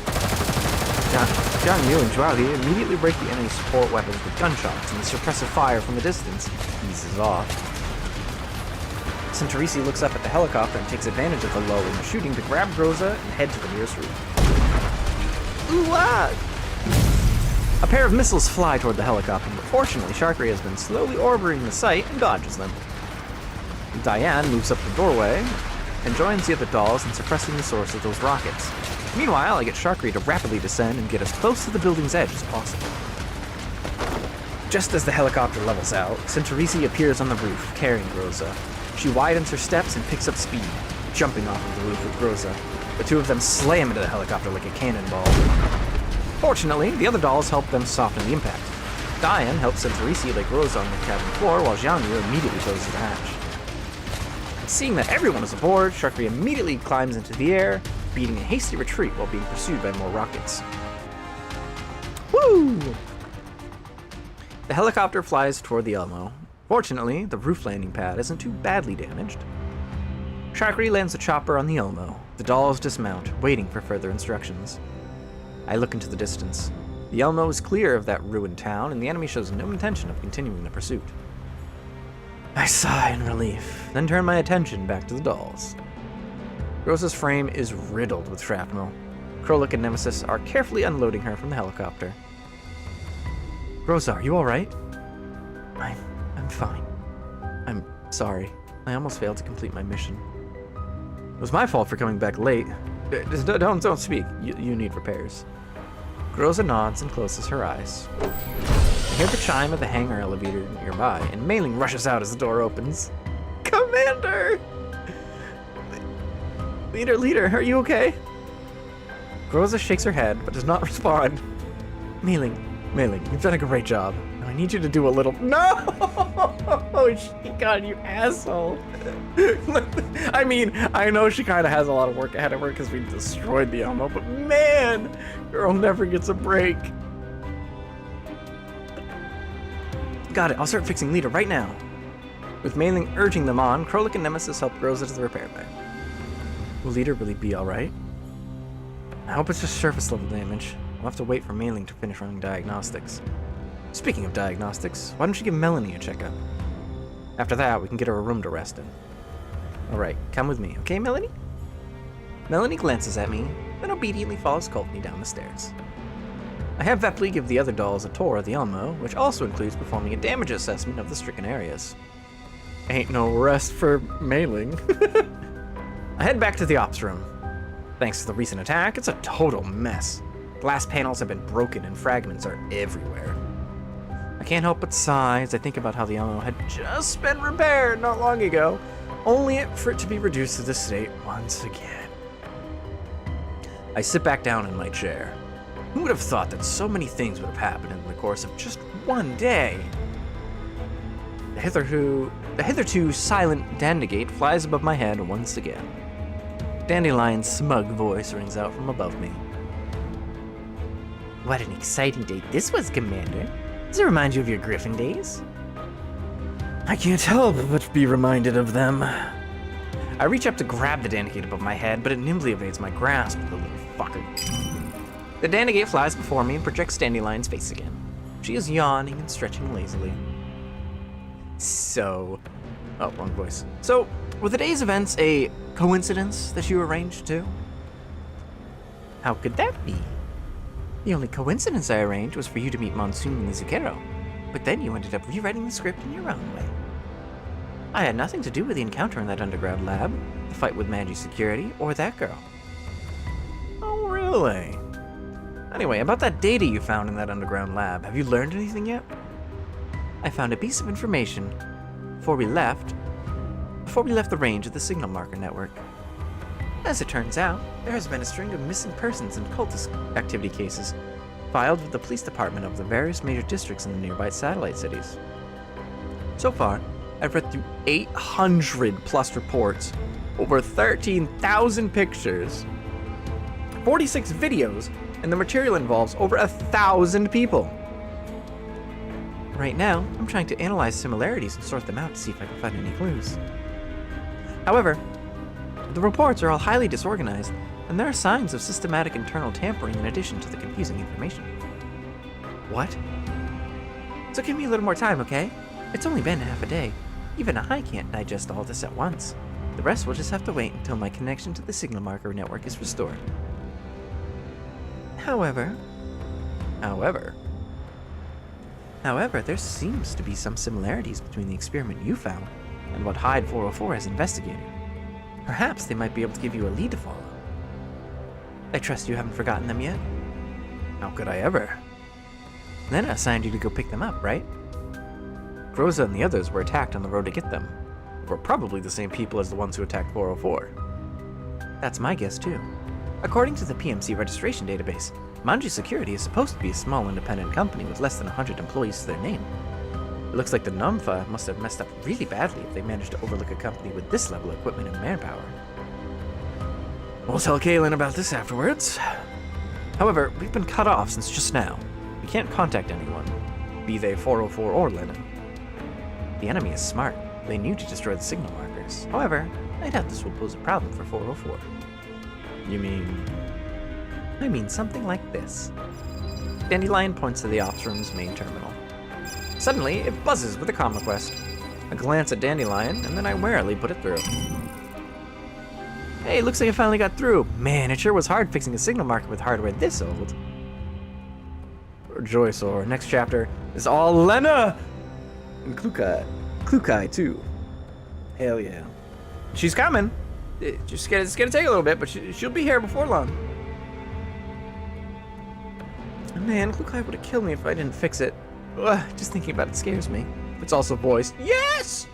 Jiangyu and Zhuaoli immediately break the enemy support weapons with gunshots, and the suppressive fire from the distance eases off. Santorisi looks up at the helicopter and takes advantage of the lull in the shooting to grab Groza and head to the nearest roof. Ooh-ah! A pair of missiles fly toward the helicopter, but fortunately Sharkry has been slowly orbiting the site and dodges them. Diane moves up the doorway and joins the other dolls in suppressing the source of those rockets. Meanwhile, I get Sharkry to rapidly descend and get as close to the building's edge as possible. Just as the helicopter levels out, Santorisi appears on the roof, carrying Groza. She widens her steps and picks up speed, jumping off of the roof with Groza. The two of them slam into the helicopter like a cannonball. Fortunately, the other dolls help them soften the impact. Diane helps Santorisi lay Groza on the cabin floor, while Jiangyu immediately closes the hatch. Seeing that everyone is aboard, Sharkry immediately climbs into the air, beating a hasty retreat while being pursued by more rockets. Woo! The helicopter flies toward the Elmo. Fortunately, the roof landing pad isn't too badly damaged. Sharkry lands the chopper on the Elmo. The dolls dismount, waiting for further instructions. I look into the distance. The Elmo is clear of that ruined town, and the enemy shows no intention of continuing the pursuit. I sigh in relief, then turn my attention back to the dolls. Groza's frame is riddled with shrapnel. Krolik and Nemesis are carefully unloading her from the helicopter. Groza, are you alright? I'm fine. I'm sorry. I almost failed to complete my mission. It was my fault for coming back late. Just don't speak. You need repairs. Groza nods and closes her eyes. I hear the chime of the hangar elevator nearby, and Mei Ling rushes out as the door opens. Commander! Leader, are you okay? Groza shakes her head, but does not respond. Mei Ling, you've done a great job. Now I need you to do a little— No! God, you asshole. I mean, I know she kind of has a lot of work ahead of her because we destroyed the Elmo, but man, girl never gets a break. Got it, I'll start fixing Lita right now. With Mailing urging them on, Krolik and Nemesis help Groza to the repair bay. Will Lita really be alright? I hope it's just surface level damage. We'll have to wait for Mailing to finish running diagnostics. Speaking of diagnostics, why don't you give Melanie a checkup? After that, we can get her a room to rest in. Alright, come with me, okay, Melanie? Melanie glances at me, then obediently follows Courtney down the stairs. I have Vepley give the other dolls a tour of the Elmo, which also includes performing a damage assessment of the stricken areas. Ain't no rest for Mailing. I head back to the ops room. Thanks to the recent attack, it's a total mess. Glass panels have been broken and fragments are everywhere. I can't help but sigh as I think about how the Elmo had just been repaired not long ago, only for it to be reduced to this state once again. I sit back down in my chair. Who would have thought that so many things would have happened in the course of just one day? The hitherto silent Dandegate flies above my head once again. Dandelion's smug voice rings out from above me. What an exciting day this was, Commander. Does it remind you of your Griffin days? I can't help but be reminded of them. I reach up to grab the Dandegate above my head, but it nimbly evades my grasp, the little fucker. The Dandegate flies before me and projects Dandelion's face again. She is yawning and stretching lazily. Oh, wrong voice. So, were the day's events a coincidence that you arranged too? How could that be? The only coincidence I arranged was for you to meet Monsoon in the Zucchero, but then you ended up rewriting the script in your own way. I had nothing to do with the encounter in that underground lab, the fight with Manji Security, or that girl. Oh, really? Anyway, about that data you found in that underground lab, have you learned anything yet? I found a piece of information before we left the range of the signal marker network. As it turns out, there has been a string of missing persons and cultist activity cases filed with the police department of the various major districts in the nearby satellite cities. So far, I've read through 800 plus reports, over 13,000 pictures, 46 videos, and the material involves over 1,000 people. Right now, I'm trying to analyze similarities and sort them out to see if I can find any clues. However, the reports are all highly disorganized, and there are signs of systematic internal tampering in addition to the confusing information. What? So give me a little more time, okay? It's only been half a day. Even I can't digest all this at once. The rest will just have to wait until my connection to the signal marker network is restored. However, there seems to be some similarities between the experiment you found and what Hyde 404 has investigated. Perhaps they might be able to give you a lead to follow. I trust you haven't forgotten them yet? How could I ever? Then I assigned you to go pick them up, right? Groza and the others were attacked on the road to get them. Were probably the same people as the ones who attacked 404. That's my guess too. According to the PMC registration database, Manji Security is supposed to be a small independent company with less than 100 employees to their name. It looks like the Numfa must have messed up really badly if they managed to overlook a company with this level of equipment and manpower. We'll tell Kaylin about this afterwards. However, we've been cut off since just now. We can't contact anyone, be they 404 or Lennon. The enemy is smart. They knew to destroy the signal markers. However, I doubt this will pose a problem for 404. You mean? I mean something like this. Dandelion points to the ops room's main terminal. Suddenly, it buzzes with a comm request. I glance at Dandelion, and then I warily put it through. Hey, looks like I finally got through. Man, it sure was hard fixing a signal marker with hardware this old. Rejoice, or next chapter is all Lena! And Klukai too. Hell yeah. She's coming. It's gonna take a little bit, but she'll be here before long. Man, Klukai would have killed me if I didn't fix it. Ugh, just thinking about it scares me. It's also voiced. Yes!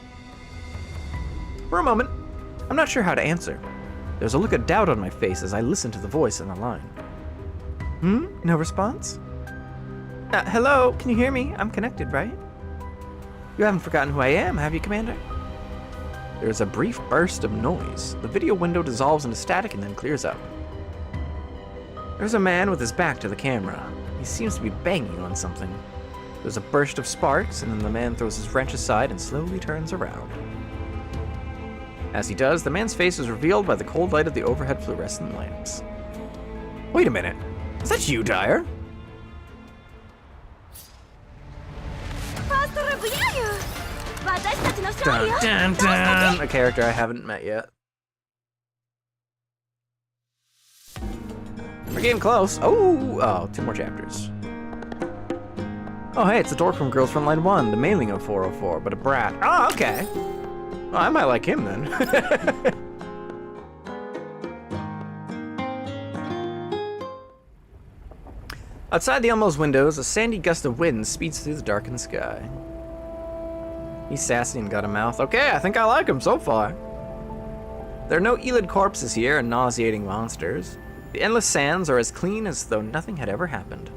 For a moment, I'm not sure how to answer. There's a look of doubt on my face as I listen to the voice in the line. No response? Hello, can you hear me? I'm connected, right? You haven't forgotten who I am, have you, Commander? There's a brief burst of noise. The video window dissolves into static and then clears up. There's a man with his back to the camera. He seems to be banging on something. There's a burst of sparks, and then the man throws his wrench aside and slowly turns around. As he does, the man's face is revealed by the cold light of the overhead fluorescent lamps. Wait a minute. Is that you, Dyer? ファーストラブやよ私たちの勝利よ Dun, dun, dun. A character I haven't met yet. We're getting close. Oh, 2 more chapters. Oh, hey, it's the dork from Girls Frontline 1, the mailing of 404, but a brat. Oh, okay. Well, I might like him then. Outside the Elmo's windows, a sandy gust of wind speeds through the darkened sky. He's sassy and got a mouth. Okay, I think I like him so far. There are no Elid corpses here and nauseating monsters. The endless sands are as clean as though nothing had ever happened.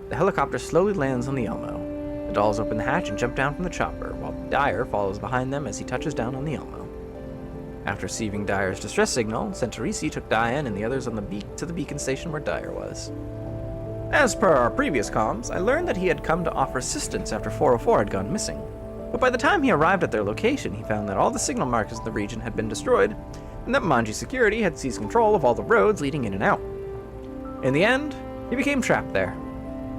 The helicopter slowly lands on the Elmo. The dolls open the hatch and jump down from the chopper, while Dyer follows behind them as he touches down on the Elmo. After receiving Dyer's distress signal, Centaureese took Diane and the others on to the beacon station where Dyer was. As per our previous comms, I learned that he had come to offer assistance after 404 had gone missing. But by the time he arrived at their location, he found that all the signal markers in the region had been destroyed, and that Manji Security had seized control of all the roads leading in and out. In the end, he became trapped there.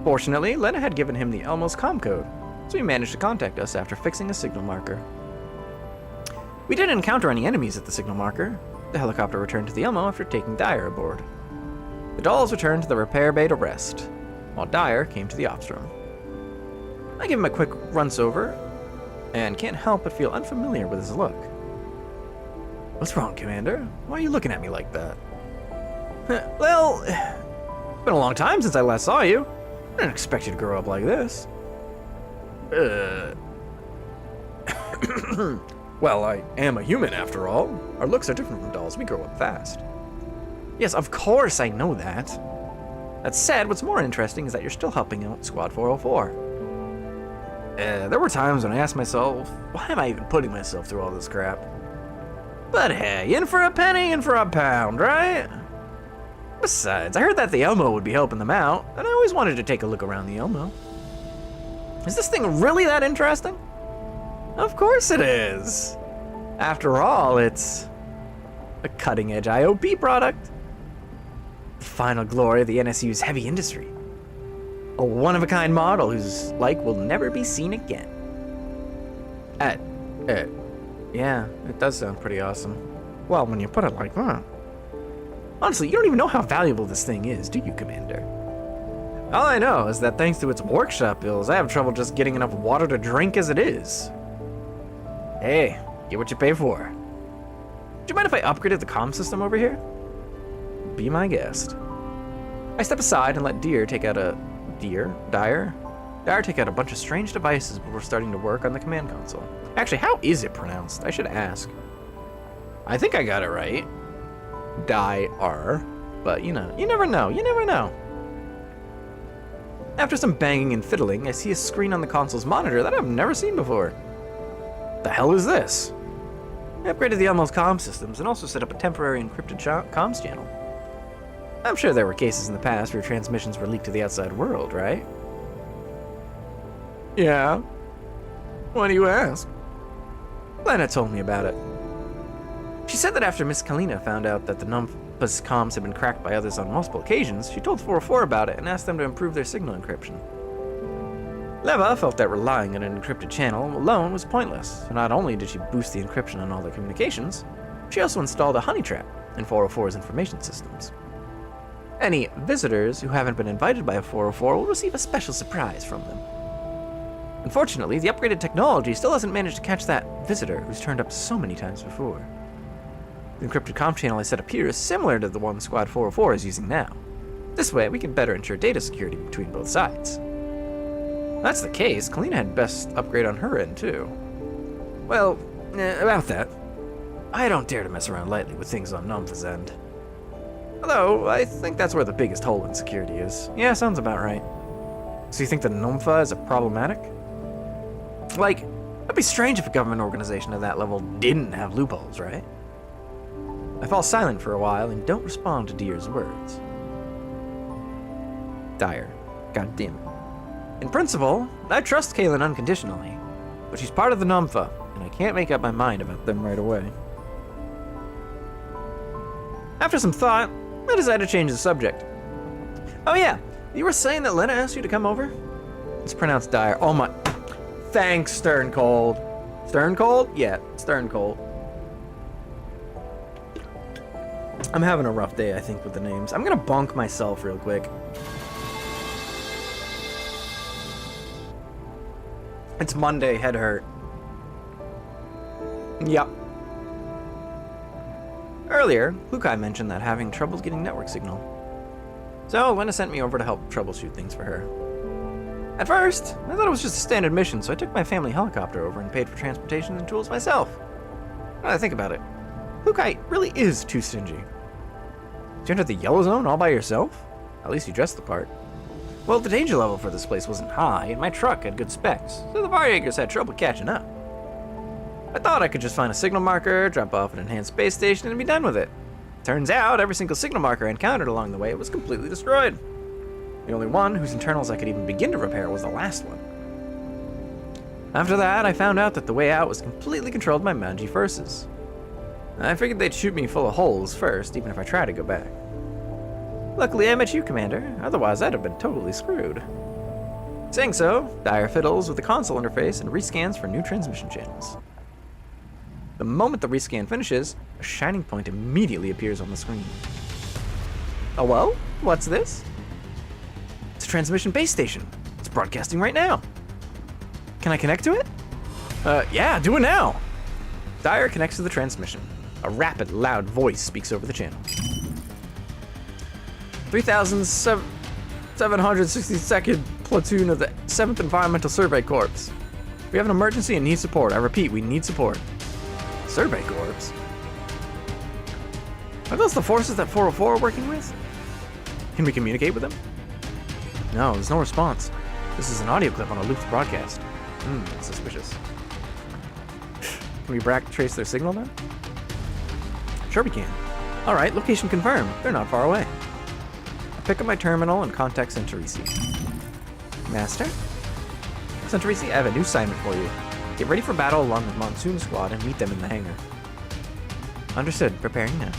Fortunately, Lena had given him the Elmo's comm code, so he managed to contact us after fixing a signal marker. We didn't encounter any enemies at the signal marker. The helicopter returned to the Elmo after taking Dyer aboard. The dolls returned to the repair bay to rest, while Dyer came to the ops room. I give him a quick once-over, and can't help but feel unfamiliar with his look. What's wrong, Commander? Why are you looking at me like that? Well, it's been a long time since I last saw you. I didn't expect you to grow up like this. Well, I am a human after all. Our looks are different from dolls. We grow up fast. Yes, of course I know that. That said, what's more interesting is that you're still helping out Squad 404. There were times when I asked myself, why am I even putting myself through all this crap? But hey, in for a penny, in for a pound, right? Besides, I heard that the Elmo would be helping them out, and I always wanted to take a look around the Elmo. Is this thing really that interesting? Of course it is. After all, it's a cutting-edge IOP product. The final glory of the NSU's heavy industry. A one-of-a-kind model whose like will never be seen again. Yeah, it does sound pretty awesome. Well, when you put it like that. Honestly, you don't even know how valuable this thing is, do you, Commander? All I know is that thanks to its workshop bills, I have trouble just getting enough water to drink as it is. Hey, get what you pay for. Do you mind if I upgraded the comm system over here? Be my guest. I step aside and let Dyer take out a Dyer take out a bunch of strange devices before starting to work on the command console. Actually, how is it pronounced? I should ask. I think I got it right. Dyer. But you know, you never know, you never know. After some banging and fiddling, I see a screen on the console's monitor that I've never seen before. The hell is this? I upgraded the Elmo's comm systems and also set up a temporary encrypted comms channel. I'm sure there were cases in the past where transmissions were leaked to the outside world, right? Yeah. Why do you ask? Lena told me about it. She said that after Miss Kalina found out that the Numpa's comms had been cracked by others on multiple occasions, she told 404 about it and asked them to improve their signal encryption. Leva felt that relying on an encrypted channel alone was pointless, so not only did she boost the encryption on all their communications, she also installed a honey trap in 404's information systems. Any visitors who haven't been invited by a 404 will receive a special surprise from them. Unfortunately, the upgraded technology still hasn't managed to catch that visitor who's turned up so many times before. The encrypted comm channel I set up here is similar to the one Squad 404 is using now. This way, we can better ensure data security between both sides. If that's the case, Kalina had best upgrade on her end, too. Well, about that. I don't dare to mess around lightly with things on Numpa's end. Although, I think that's where the biggest hole in security is. Yeah, sounds about right. So you think the Numpa is problematic? Like, it'd be strange if a government organization at that level didn't have loopholes, right? I fall silent for a while and don't respond to Dyer's words. Dyer. God damn it. In principle, I trust Kaylin unconditionally, but she's part of the Namfa, and I can't make up my mind about them right away. After some thought, I decided to change the subject. Oh yeah, you were saying that Lena asked you to come over? It's pronounced Dyer. Oh my... Thanks, Stern Cold. Stern Cold? Yeah, Stern Cold. I'm having a rough day, I think, with the names. I'm gonna bonk myself real quick. It's Monday, head hurt. Yep. Earlier, Lukai mentioned that having trouble getting network signal. So, Lena sent me over to help troubleshoot things for her. At first, I thought it was just a standard mission, so I took my family helicopter over and paid for transportation and tools myself. Now that I think about it, Lukai really is too stingy. You entered the yellow zone all by yourself? At least you dressed the part. Well, the danger level for this place wasn't high, and my truck had good specs, so the Varjagers had trouble catching up. I thought I could just find a signal marker, drop off an enhanced space station, and be done with it. Turns out, every single signal marker I encountered along the way was completely destroyed. The only one whose internals I could even begin to repair was the last one. After that, I found out that the way out was completely controlled by Manji forces. I figured they'd shoot me full of holes first, even if I tried to go back. Luckily, I met you, Commander. Otherwise, I'd have been totally screwed. Saying so, Dyer fiddles with the console interface and rescans for new transmission channels. The moment the rescan finishes, a shining point immediately appears on the screen. Oh well? What's this? It's a transmission base station. It's broadcasting right now. Can I connect to it? Yeah, do it now. Dyer connects to the transmission. A rapid, loud voice speaks over the channel. 3,762nd Platoon of the 7th Environmental Survey Corps. We have an emergency and need support. I repeat, we need support. Survey Corps? Are those the forces that 404 are working with? Can we communicate with them? No, there's no response. This is an audio clip on a looped broadcast. Suspicious. Can we trace their signal then? Sure we can. Alright, location confirmed. They're not far away. I pick up my terminal and contact Centurisi. Master? Centurisi, I have a new assignment for you. Get ready for battle along with Monsoon Squad and meet them in the hangar. Understood. Preparing now.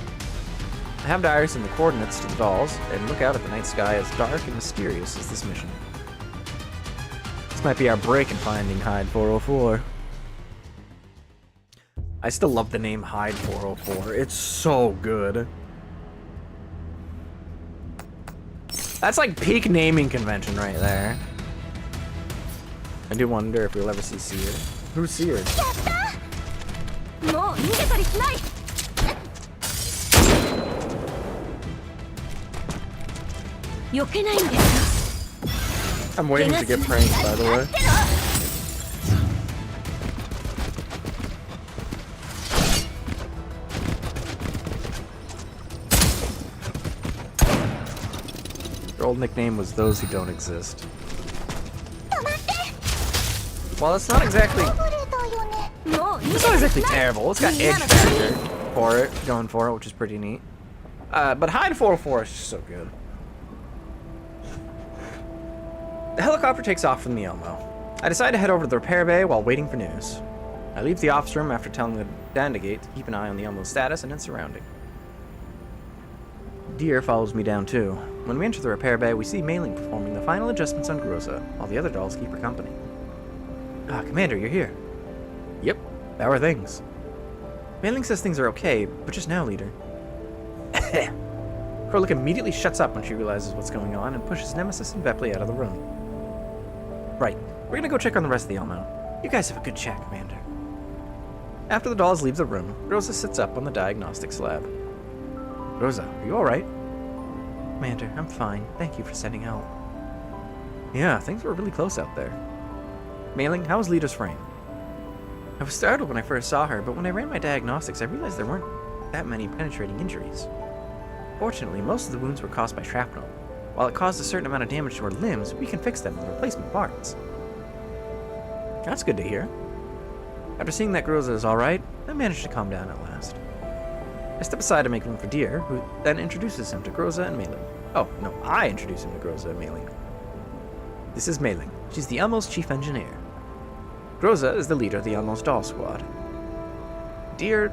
I have Dyer send the coordinates to the dolls and look out at the night sky as dark and mysterious as this mission. This might be our break in finding Hyde 404. I still love the name Hyde 404. It's so good. That's like peak naming convention right there. I do wonder if we'll ever see Seer. Who's Seer? I'm waiting to get pranked, by the way. Their old nickname was Those Who Don't Exist. Well, it's not exactly... It's not exactly terrible. It's got edge factor for it, going for it, which is pretty neat. But Hyde 404 is just so good. The helicopter takes off from the Elmo. I decide to head over to the repair bay while waiting for news. I leave the office room after telling the Dandegate to keep an eye on the Elmo's status and its surrounding. Deer follows me down too. When we enter the repair bay, we see Mei-Ling performing the final adjustments on Groza, while the other dolls keep her company. Commander, you're here. Yep, how are things? Mei-Ling says things are okay, but just now, leader. Krolik immediately shuts up when she realizes what's going on and pushes Nemesis and Vepley out of the room. Right, we're gonna go check on the rest of the Elmo. You guys have a good chat, Commander. After the dolls leave the room, Rosa sits up on the diagnostic slab. Rosa, are you alright? Commander, I'm fine. Thank you for sending help. Yeah, things were really close out there. Mei-Ling, how was Lita's frame? I was startled when I first saw her, but when I ran my diagnostics, I realized there weren't that many penetrating injuries. Fortunately, most of the wounds were caused by shrapnel. While it caused a certain amount of damage to her limbs, we can fix them with replacement parts. That's good to hear. After seeing that Groza is alright, I managed to calm down at last. I step aside to make room for Deer, who then introduces him to Groza and Mei-Ling. Oh, no, I introduce him to Groza and Mei-Ling. This is Mei-Ling. She's the Elmo's chief engineer. Groza is the leader of the Elmo's doll squad. Dyer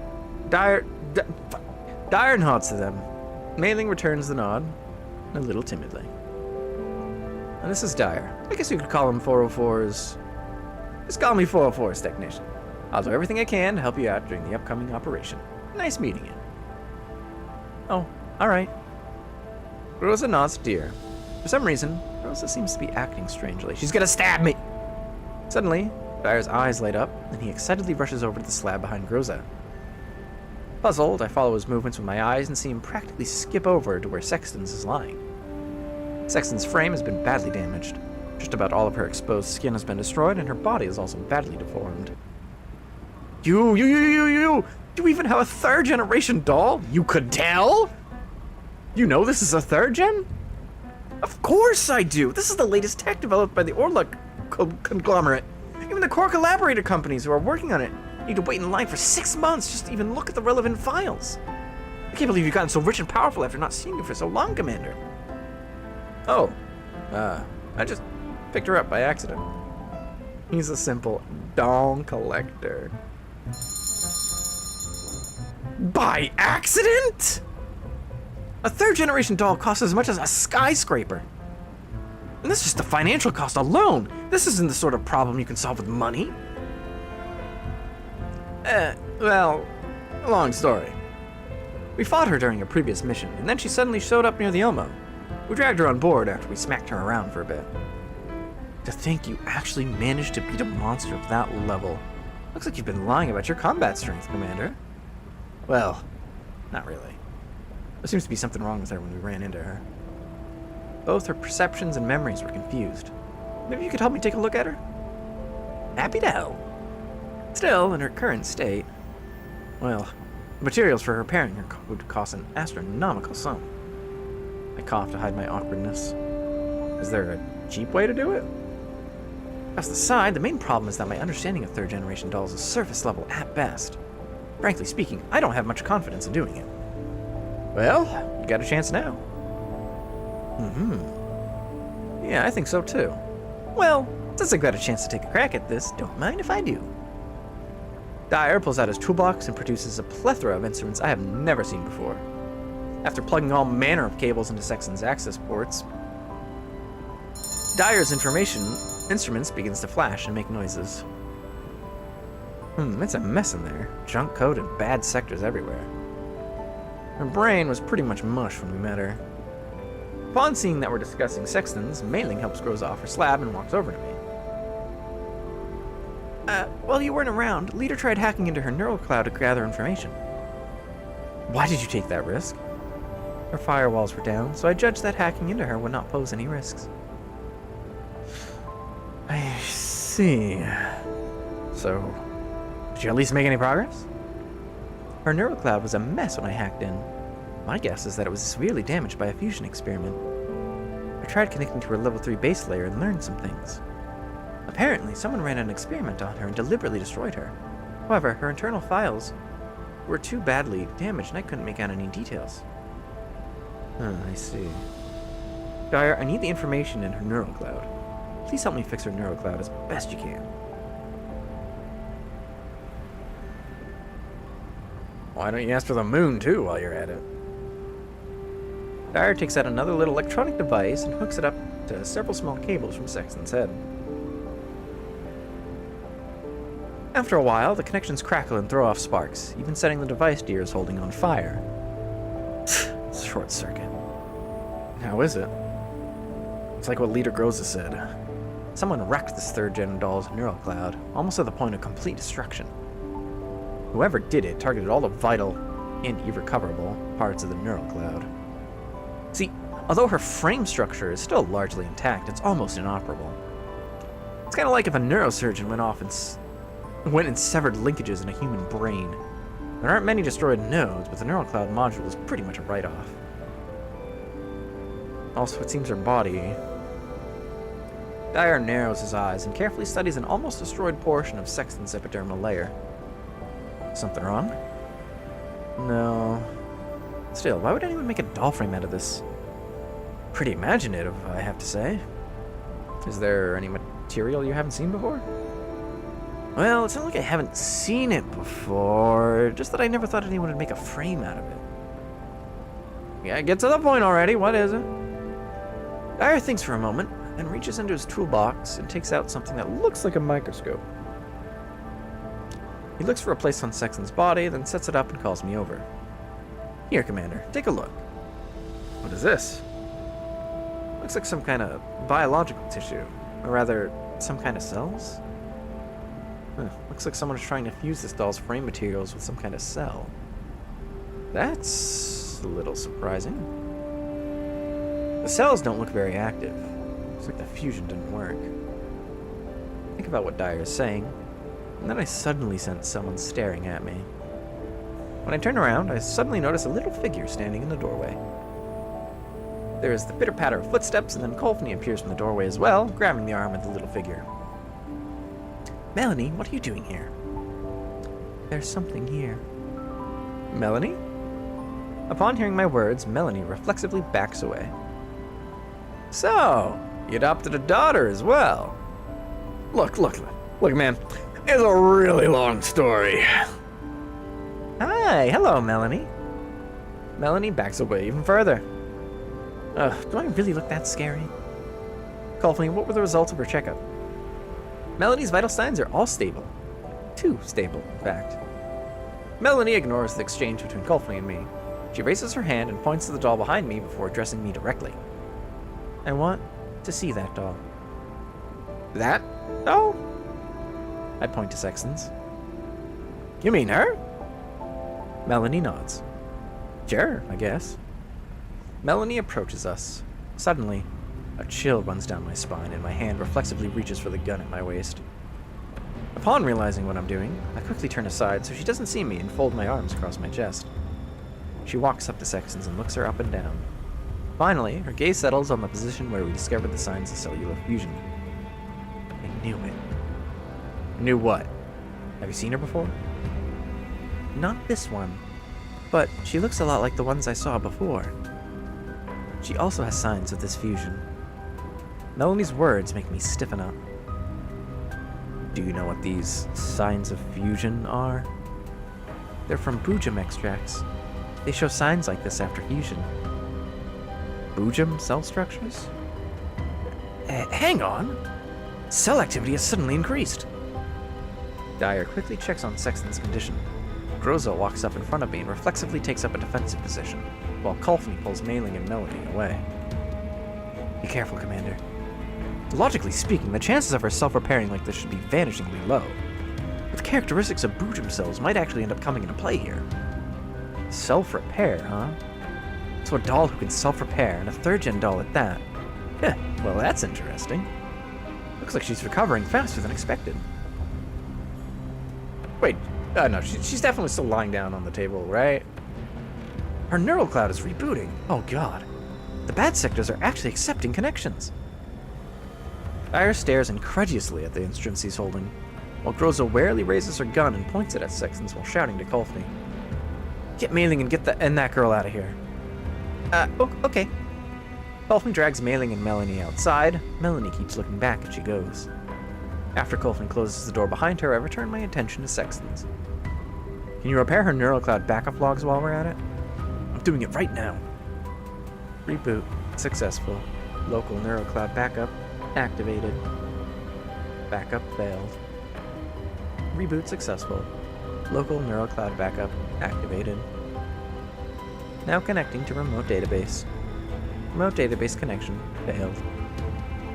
nods to them. Mailing returns the nod, a little timidly. And this is Dyer. I guess you could call him 404's... Just call me 404's technician. I'll do everything I can to help you out during the upcoming operation. Nice meeting you. Oh, alright. Rosa nods to Deer. For some reason, Rosa seems to be acting strangely. She's gonna stab me! Suddenly, Dyer's eyes light up, and he excitedly rushes over to the slab behind Groza. Puzzled, I follow his movements with my eyes and see him practically skip over to where Sexton's is lying. Sexton's frame has been badly damaged. Just about all of her exposed skin has been destroyed, and her body is also badly deformed. You even have a third-generation doll? You could tell? You know this is a third-gen? Of course I do! This is the latest tech developed by the Orla conglomerate. Even the core collaborator companies who are working on it need to wait in line for 6 months just to even look at the relevant files. I can't believe you've gotten so rich and powerful after not seeing you for so long, Commander. Oh, I just picked her up by accident. He's a simple doll collector. By accident? A third-generation doll costs as much as a skyscraper. And that's just the financial cost alone. This isn't the sort of problem you can solve with money. Well, a long story. We fought her during a previous mission, and then she suddenly showed up near the Elmo. We dragged her on board after we smacked her around for a bit. To think you actually managed to beat a monster of that level. Looks like you've been lying about your combat strength, Commander. Well, not really. There seems to be something wrong with her when we ran into her. Both her perceptions and memories were confused. Maybe you could help me take a look at her? Happy to help. Still, in her current state, well, the materials for repairing her would cost an astronomical sum. I coughed to hide my awkwardness. Is there a cheap way to do it? As the side, the main problem is that my understanding of third-generation dolls is surface level at best. Frankly speaking, I don't have much confidence in doing it. Well, you got a chance now. Yeah, I think so too. Well, since I got a chance to take a crack at this, don't mind if I do. Dyer pulls out his toolbox and produces a plethora of instruments I have never seen before. After plugging all manner of cables into Sexton's access ports, Dyer's instruments begins to flash and make noises. It's a mess in there. Junk code and bad sectors everywhere. Her brain was pretty much mush when we met her. Upon seeing that we're discussing Sextons, Mailing helps Groza off her slab and walks over to me. While you weren't around, Leader tried hacking into her neural cloud to gather information. Why did you take that risk? Her firewalls were down, so I judged that hacking into her would not pose any risks. I see. So, did you at least make any progress? Her neural cloud was a mess when I hacked in. My guess is that it was severely damaged by a fusion experiment. I tried connecting to her level 3 base layer and learned some things. Apparently, someone ran an experiment on her and deliberately destroyed her. However, her internal files were too badly damaged and I couldn't make out any details. I see. Dyer, I need the information in her neural cloud. Please help me fix her neural cloud as best you can. Why don't you ask for the moon, too, while you're at it? Dyer takes out another little electronic device and hooks it up to several small cables from Sexton's head. After a while, the connections crackle and throw off sparks, even setting the device Deer is holding on fire. Short circuit. How is it? It's like what Leader Groza said. Someone wrecked this third-gen doll's neural cloud, almost to the point of complete destruction. Whoever did it targeted all the vital and irrecoverable parts of the neural cloud. See, although her frame structure is still largely intact, it's almost inoperable. It's kind of like if a neurosurgeon went and severed linkages in a human brain. There aren't many destroyed nodes, but the neural cloud module is pretty much a write-off. Also, it seems her body... Dyer narrows his eyes and carefully studies an almost destroyed portion of Sexton's epidermal layer. Something wrong? No. Still, why would anyone make a doll frame out of this? Pretty imaginative, I have to say. Is there any material you haven't seen before? Well, it's not like I haven't seen it before, just that I never thought anyone would make a frame out of it. Yeah, get to the point already. What is it? Dyer thinks for a moment, then reaches into his toolbox and takes out something that looks like a microscope. He looks for a place on Sexton's body, then sets it up and calls me over. Here, Commander, take a look. What is this? Looks like some kind of biological tissue, or rather, some kind of cells? Looks like someone is trying to fuse this doll's frame materials with some kind of cell. That's a little surprising. The cells don't look very active. Looks like the fusion didn't work. Think about what Dyer is saying, and then I suddenly sense someone staring at me. When I turn around, I suddenly notice a little figure standing in the doorway. There is the pitter-patter of footsteps, and then Kolfny appears from the doorway as well, grabbing the arm of the little figure. Melanie, what are you doing here? There's something here. Melanie? Upon hearing my words, Melanie reflexively backs away. So, you adopted a daughter as well. Look, man. It's a really long story. Hi, hello, Melanie. Melanie backs away even further. Do I really look that scary? Kolfny, what were the results of her checkup? Melanie's vital signs are all stable. Too stable, in fact. Melanie ignores the exchange between Kolfny and me. She raises her hand and points to the doll behind me before addressing me directly. I want to see that doll. That doll? I point to Sexton's. You mean her? Melanie nods. Sure, I guess. Melanie approaches us. Suddenly, a chill runs down my spine and my hand reflexively reaches for the gun at my waist. Upon realizing what I'm doing, I quickly turn aside so she doesn't see me and fold my arms across my chest. She walks up to Sexton's and looks her up and down. Finally, her gaze settles on the position where we discovered the signs of cellular fusion. I knew it. Knew what? Have you seen her before? Not this one, but she looks a lot like the ones I saw before. She also has signs of this fusion. Melanie's words make me stiffen up. Do you know what these signs of fusion are? They're from Boojum extracts. They show signs like this after fusion. Boojum cell structures? Hang on! Cell activity has suddenly increased. Dyer quickly checks on Sexton's condition. Groza walks up in front of me and reflexively takes up a defensive position, while Kolfny pulls Mailing and Melanie away. Be careful, Commander. Logically speaking, the chances of her self-repairing like this should be vanishingly low. But the characteristics of Boojum cells might actually end up coming into play here. Self-repair, huh? So a doll who can self-repair, and a third-gen doll at that. Yeah, well that's interesting. Looks like she's recovering faster than expected. Wait, no, she's definitely still lying down on the table, right? Her neural cloud is rebooting. Oh god. The bad sectors are actually accepting connections. Dyer stares incredulously at the instruments he's holding, while Groza warily raises her gun and points it at Sexton's while shouting to Kolfny. Get Mailing and get that girl out of here. Okay. Kolfny drags Mailing and Melanie outside. Melanie keeps looking back as she goes. After Kolfny closes the door behind her, I return my attention to Sexton's. Can you repair her neural cloud backup logs while we're at it? I'm doing it right now. Reboot. Successful. Local neural cloud backup activated. Backup failed. Reboot successful. Local neural cloud backup activated. Now connecting to remote database. Remote database connection failed.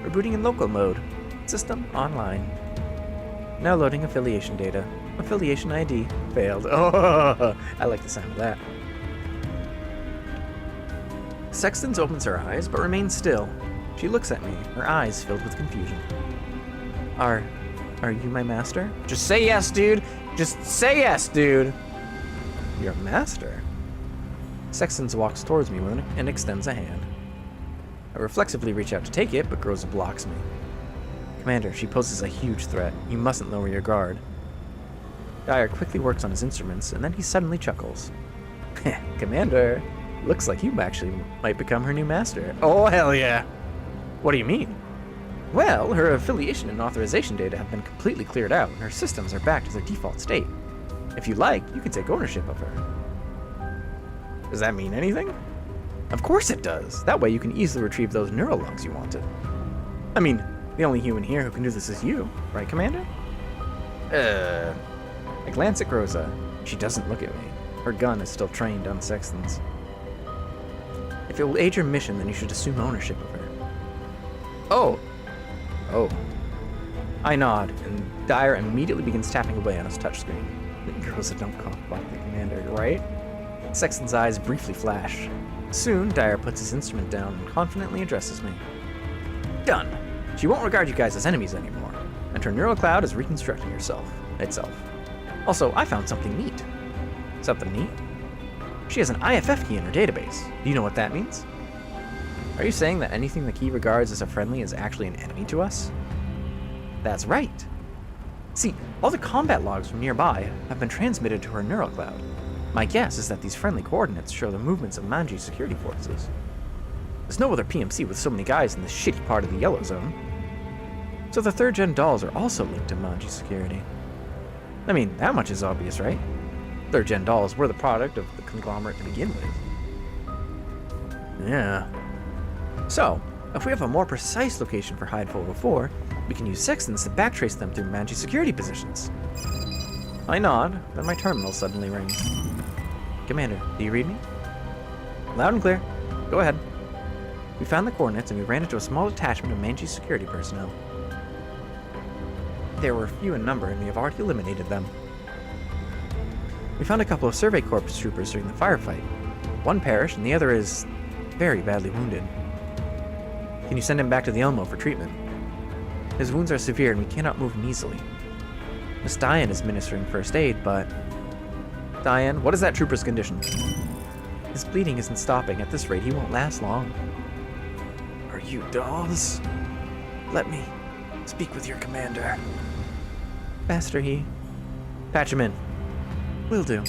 Rebooting in local mode. System online. Now loading affiliation data. Affiliation ID failed. Oh, I like the sound of that. Sexton's opens her eyes, but remains still. She looks at me, her eyes filled with confusion. Are you my master? Just say yes, dude! Just say yes, dude! Your master? Sexton's walks towards me and extends a hand. I reflexively reach out to take it, but Groza blocks me. Commander, she poses a huge threat. You mustn't lower your guard. Dyer quickly works on his instruments, and then he suddenly chuckles. Commander, looks like you actually might become her new master. Oh, hell yeah! What do you mean? Well, her affiliation and authorization data have been completely cleared out, and her systems are back to their default state. If you like, you can take ownership of her. Does that mean anything? Of course it does. That way you can easily retrieve those neural logs you wanted. I mean, the only human here who can do this is you, right, Commander? I glance at Groza. She doesn't look at me. Her gun is still trained on Sextons. If it will aid your mission, then you should assume ownership of her. Oh. I nod, and Dyer immediately begins tapping away on his touchscreen. Groza, don't cough about the Commander, right? Sexton's eyes briefly flash. Soon, Dyer puts his instrument down and confidently addresses me. Done. She won't regard you guys as enemies anymore, and her neural cloud is reconstructing itself. Also, I found something neat. Something neat? She has an IFF key in her database. Do you know what that means? Are you saying that anything the key regards as a friendly is actually an enemy to us? That's right. See, all the combat logs from nearby have been transmitted to her neural cloud. My guess is that these friendly coordinates show the movements of Manji security forces. There's no other PMC with so many guys in this shitty part of the Yellow Zone. So the 3rd Gen dolls are also linked to Manji security. I mean, that much is obvious, right? 3rd Gen dolls were the product of the conglomerate to begin with. Yeah. So, if we have a more precise location for Hide 404, we can use Sextons to backtrace them through Manji security positions. I nod, then my terminal suddenly rings. Commander, do you read me? Loud and clear. Go ahead. We found the coordinates and we ran into a small detachment of Manji security personnel. There were few in number and we have already eliminated them. We found a couple of Survey Corps troopers during the firefight. One perished and the other is very badly wounded. Can you send him back to the Elmo for treatment? His wounds are severe and we cannot move him easily. Miss Diane is ministering first aid, but... Diane, what is that trooper's condition? His bleeding isn't stopping. At this rate, he won't last long. Are you dolls? Let me speak with your commander. Master he. Patch him in. Will do.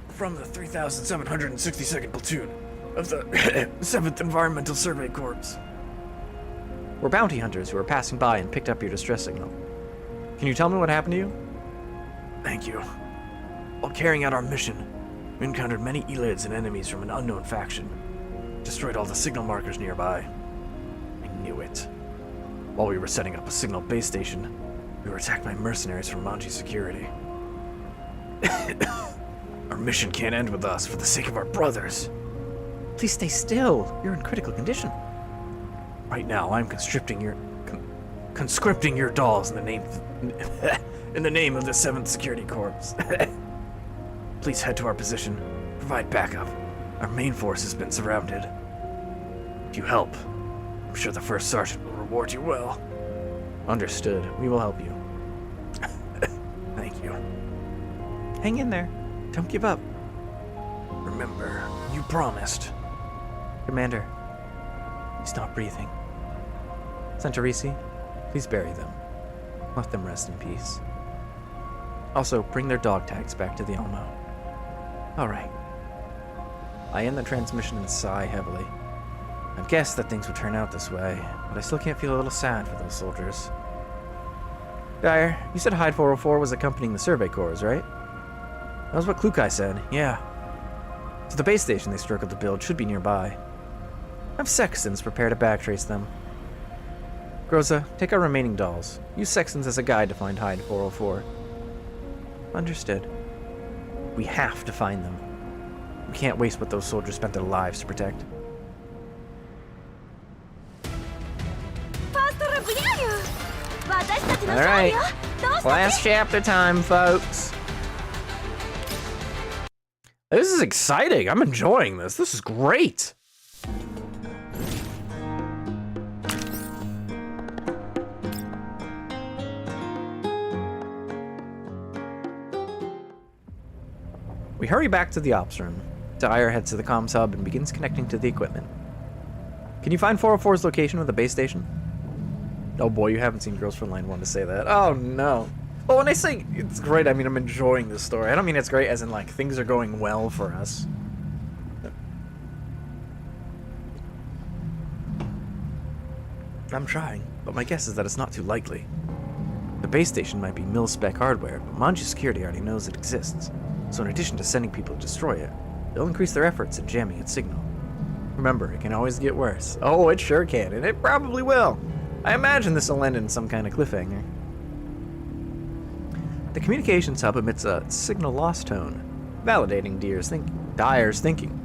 From the 3,762nd Platoon of the 7th Environmental Survey Corps. We're bounty hunters who were passing by and picked up your distress signal. Can you tell me what happened to you? Thank you. While carrying out our mission, we encountered many Elids and enemies from an unknown faction. Destroyed all the signal markers nearby. I knew it. While we were setting up a signal base station, we were attacked by mercenaries from Manji security. Our mission can't end with us for the sake of our brothers. Please stay still. You're in critical condition. Right now, I'm conscripting your dolls in the name in the name of the 7th Security Corps. Please head to our position. Provide backup. Our main force has been surrounded. If you help, I'm sure the first sergeant will reward you well. Understood. We will help you. Thank you. Hang in there. Don't give up. Remember, you promised. Commander, he's not breathing. Santarisi, please bury them. Let them rest in peace. Also, bring their dog tags back to the Elmo. All right. I end the transmission and sigh heavily. I've guessed that things would turn out this way, but I still can't feel a little sad for those soldiers. Dyer, you said Hide 404 was accompanying the Survey Corps, right? That was what Klukai said, yeah. So the base station they struggled to build should be nearby. Have Sextons prepare to backtrace them. Groza, take our remaining dolls. Use Sextons as a guide to find Hide 404. Understood. We have to find them. We can't waste what those soldiers spent their lives to protect. Alright, last chapter time, folks. This is exciting. I'm enjoying this. This is great. We hurry back to the ops room. Dyer heads to the comms hub and begins connecting to the equipment. Can you find 404's location with the base station? Oh boy, you haven't seen Girls Frontline 1 to say that. Oh no. Well, when I say it's great, I mean I'm enjoying this story. I don't mean it's great as in like things are going well for us. I'm trying, but my guess is that it's not too likely. The base station might be mil-spec hardware, but Manji Security already knows it exists. So in addition to sending people to destroy it, they'll increase their efforts in jamming its signal. Remember, it can always get worse. Oh, it sure can, and it probably will. I imagine this will end in some kind of cliffhanger. The communications hub emits a signal loss tone, validating Dyer's thinking.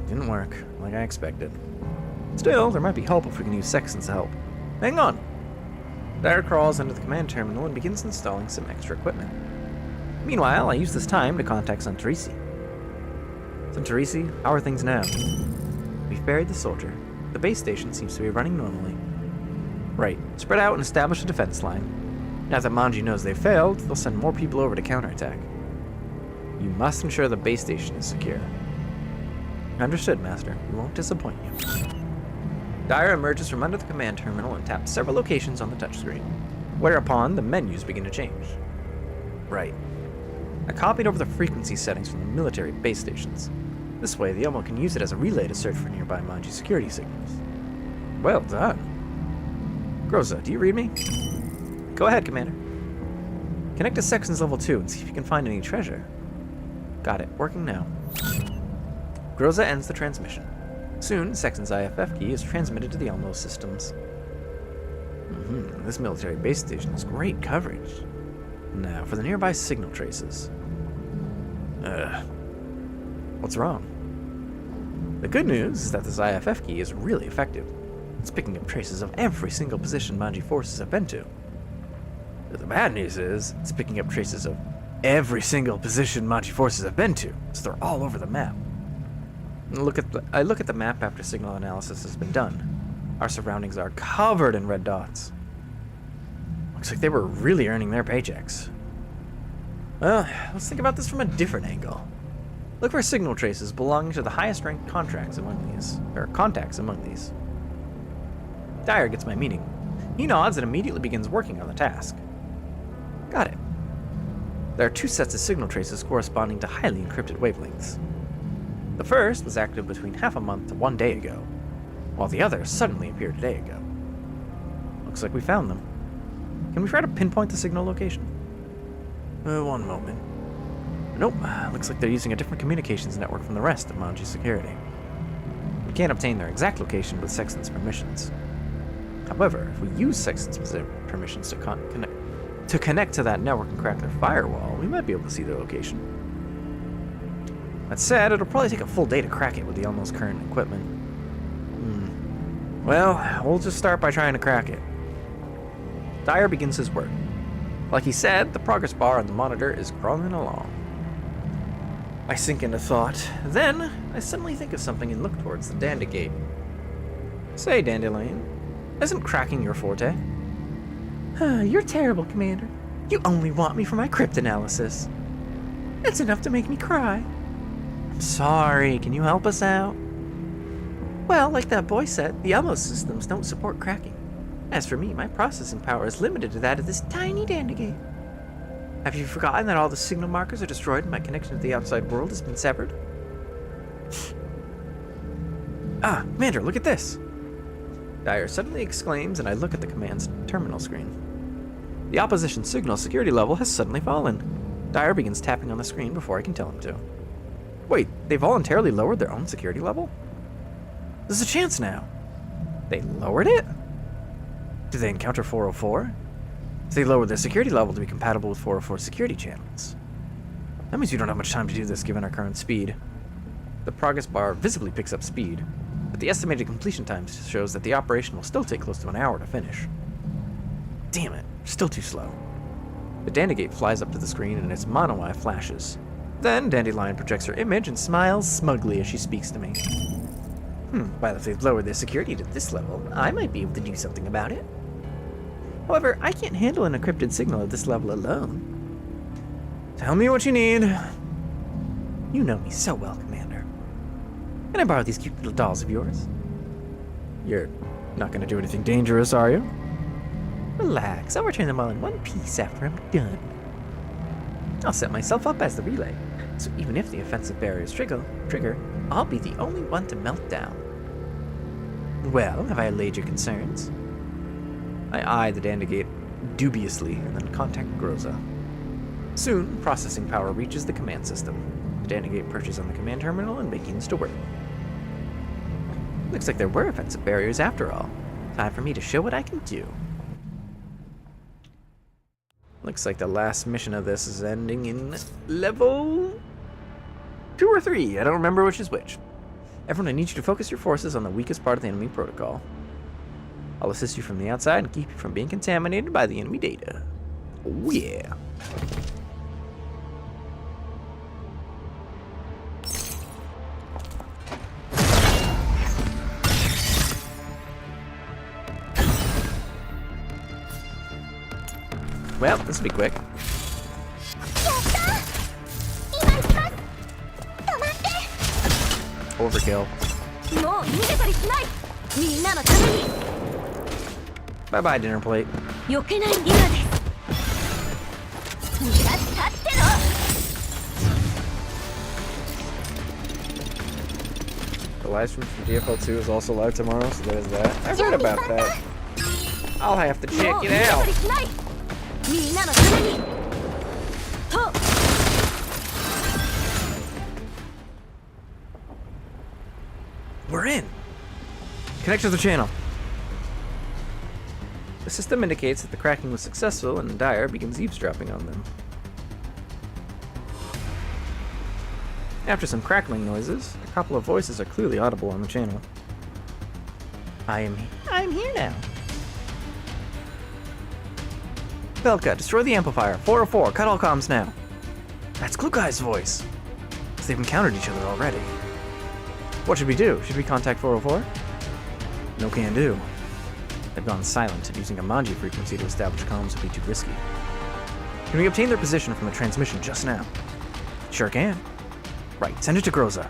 Didn't work, like I expected. Still, there might be help if we can use Sexton's help. Hang on! Dyer crawls into the command terminal and begins installing some extra equipment. Meanwhile, I use this time to contact Santorisi. Santorisi, how are things now? We've buried the soldier. The base station seems to be running normally. Right, spread out and establish a defense line. Now that Manji knows they've failed, they'll send more people over to counterattack. You must ensure the base station is secure. Understood, Master. We won't disappoint you. Dyer emerges from under the command terminal and taps several locations on the touchscreen, whereupon the menus begin to change. Right. I copied over the frequency settings from the military base stations. This way, the Elmo can use it as a relay to search for nearby Manji security signals. Well done. Groza, do you read me? Go ahead, Commander. Connect to Sexton's level 2 and see if you can find any treasure. Got it. Working now. Groza ends the transmission. Soon, Sexton's IFF key is transmitted to the Elmo systems. This military base station has great coverage. Now, for the nearby signal traces. What's wrong? The good news is that this IFF key is really effective. It's picking up traces of every single position Manji forces have been to. But the bad news is, it's picking up traces of every single position Manji forces have been to, so they're all over the map. I look at the map after signal analysis has been done. Our surroundings are covered in red dots. Looks like they were really earning their paychecks. Well, let's think about this from a different angle. Look for signal traces belonging to the highest ranked contacts among these. Dyer gets my meaning. He nods and immediately begins working on the task. Got it. There are 2 sets of signal traces corresponding to highly encrypted wavelengths. The first was active between half a month to 1 day ago, while the other suddenly appeared a day ago. Looks like we found them. Can we try to pinpoint the signal location? One moment. Nope, looks like they're using a different communications network from the rest of Manji Security. We can't obtain their exact location with Sexton's permissions. However, if we use Sexton's permissions to connect to that network and crack their firewall, we might be able to see their location. That said, it'll probably take a full day to crack it with the Elmo's current equipment. Well, we'll just start by trying to crack it. Dyer begins his work. Like he said, the progress bar on the monitor is crawling along. I sink into thought. Then, I suddenly think of something and look towards the Dandy Gate. Say, Dandelion, isn't cracking your forte? You're terrible, Commander. You only want me for my cryptanalysis. It's enough to make me cry. I'm sorry, can you help us out? Well, like that boy said, the Elmo systems don't support cracking. As for me, my processing power is limited to that of this tiny Dandygate. Have you forgotten that all the signal markers are destroyed and my connection to the outside world has been severed? Commander, look at this! Dyer suddenly exclaims, and I look at the command's terminal screen. The opposition signal security level has suddenly fallen. Dyer begins tapping on the screen before I can tell him to. Wait, they voluntarily lowered their own security level? There's a chance now. They lowered it? Did they encounter 404? They lowered their security level to be compatible with 404 security channels. That means we don't have much time to do this given our current speed. The progress bar visibly picks up speed, but the estimated completion time shows that the operation will still take close to an hour to finish. Damn it, still too slow. The Dandygate flies up to the screen and its mono-eye flashes. Then Dandelion projects her image and smiles smugly as she speaks to me. Well, if they've lowered their security to this level, I might be able to do something about it. However, I can't handle an encrypted signal at this level alone. Tell me what you need. You know me so well, Commander. Can I borrow these cute little dolls of yours? You're not going to do anything dangerous, are you? Relax, I'll return them all in one piece after I'm done. I'll set myself up as the relay, so even if the offensive barriers trigger, I'll be the only one to melt down. Well, have I allayed your concerns? I eye the Dandegate dubiously and then contact Groza. Soon, processing power reaches the command system. The Dandegate perches on the command terminal and begins to work. Looks like there were offensive barriers after all. Time for me to show what I can do. Looks like the last mission of this is ending in level 2 or 3. I don't remember which is which. Everyone, I need you to focus your forces on the weakest part of the enemy protocol. I'll assist you from the outside and keep you from being contaminated by the enemy data. Oh yeah. Well, this will be quick. Overkill. Bye bye, dinner plate. The live stream from DFL2 is also live tomorrow, so there's that. I heard about that. I'll have to check it out. We're in. Connect to the channel. The system indicates that the cracking was successful and Dyer begins eavesdropping on them. After some crackling noises, a couple of voices are clearly audible on the channel. I'm here now. Velka, destroy the amplifier. 404, cut all comms now. That's Klukai's voice. They've encountered each other already. What should we do? Should we contact 404? No can do. They've gone silent, and using a Manji frequency to establish comms would be too risky. Can we obtain their position from the transmission just now? Sure can. Right, send it to Groza.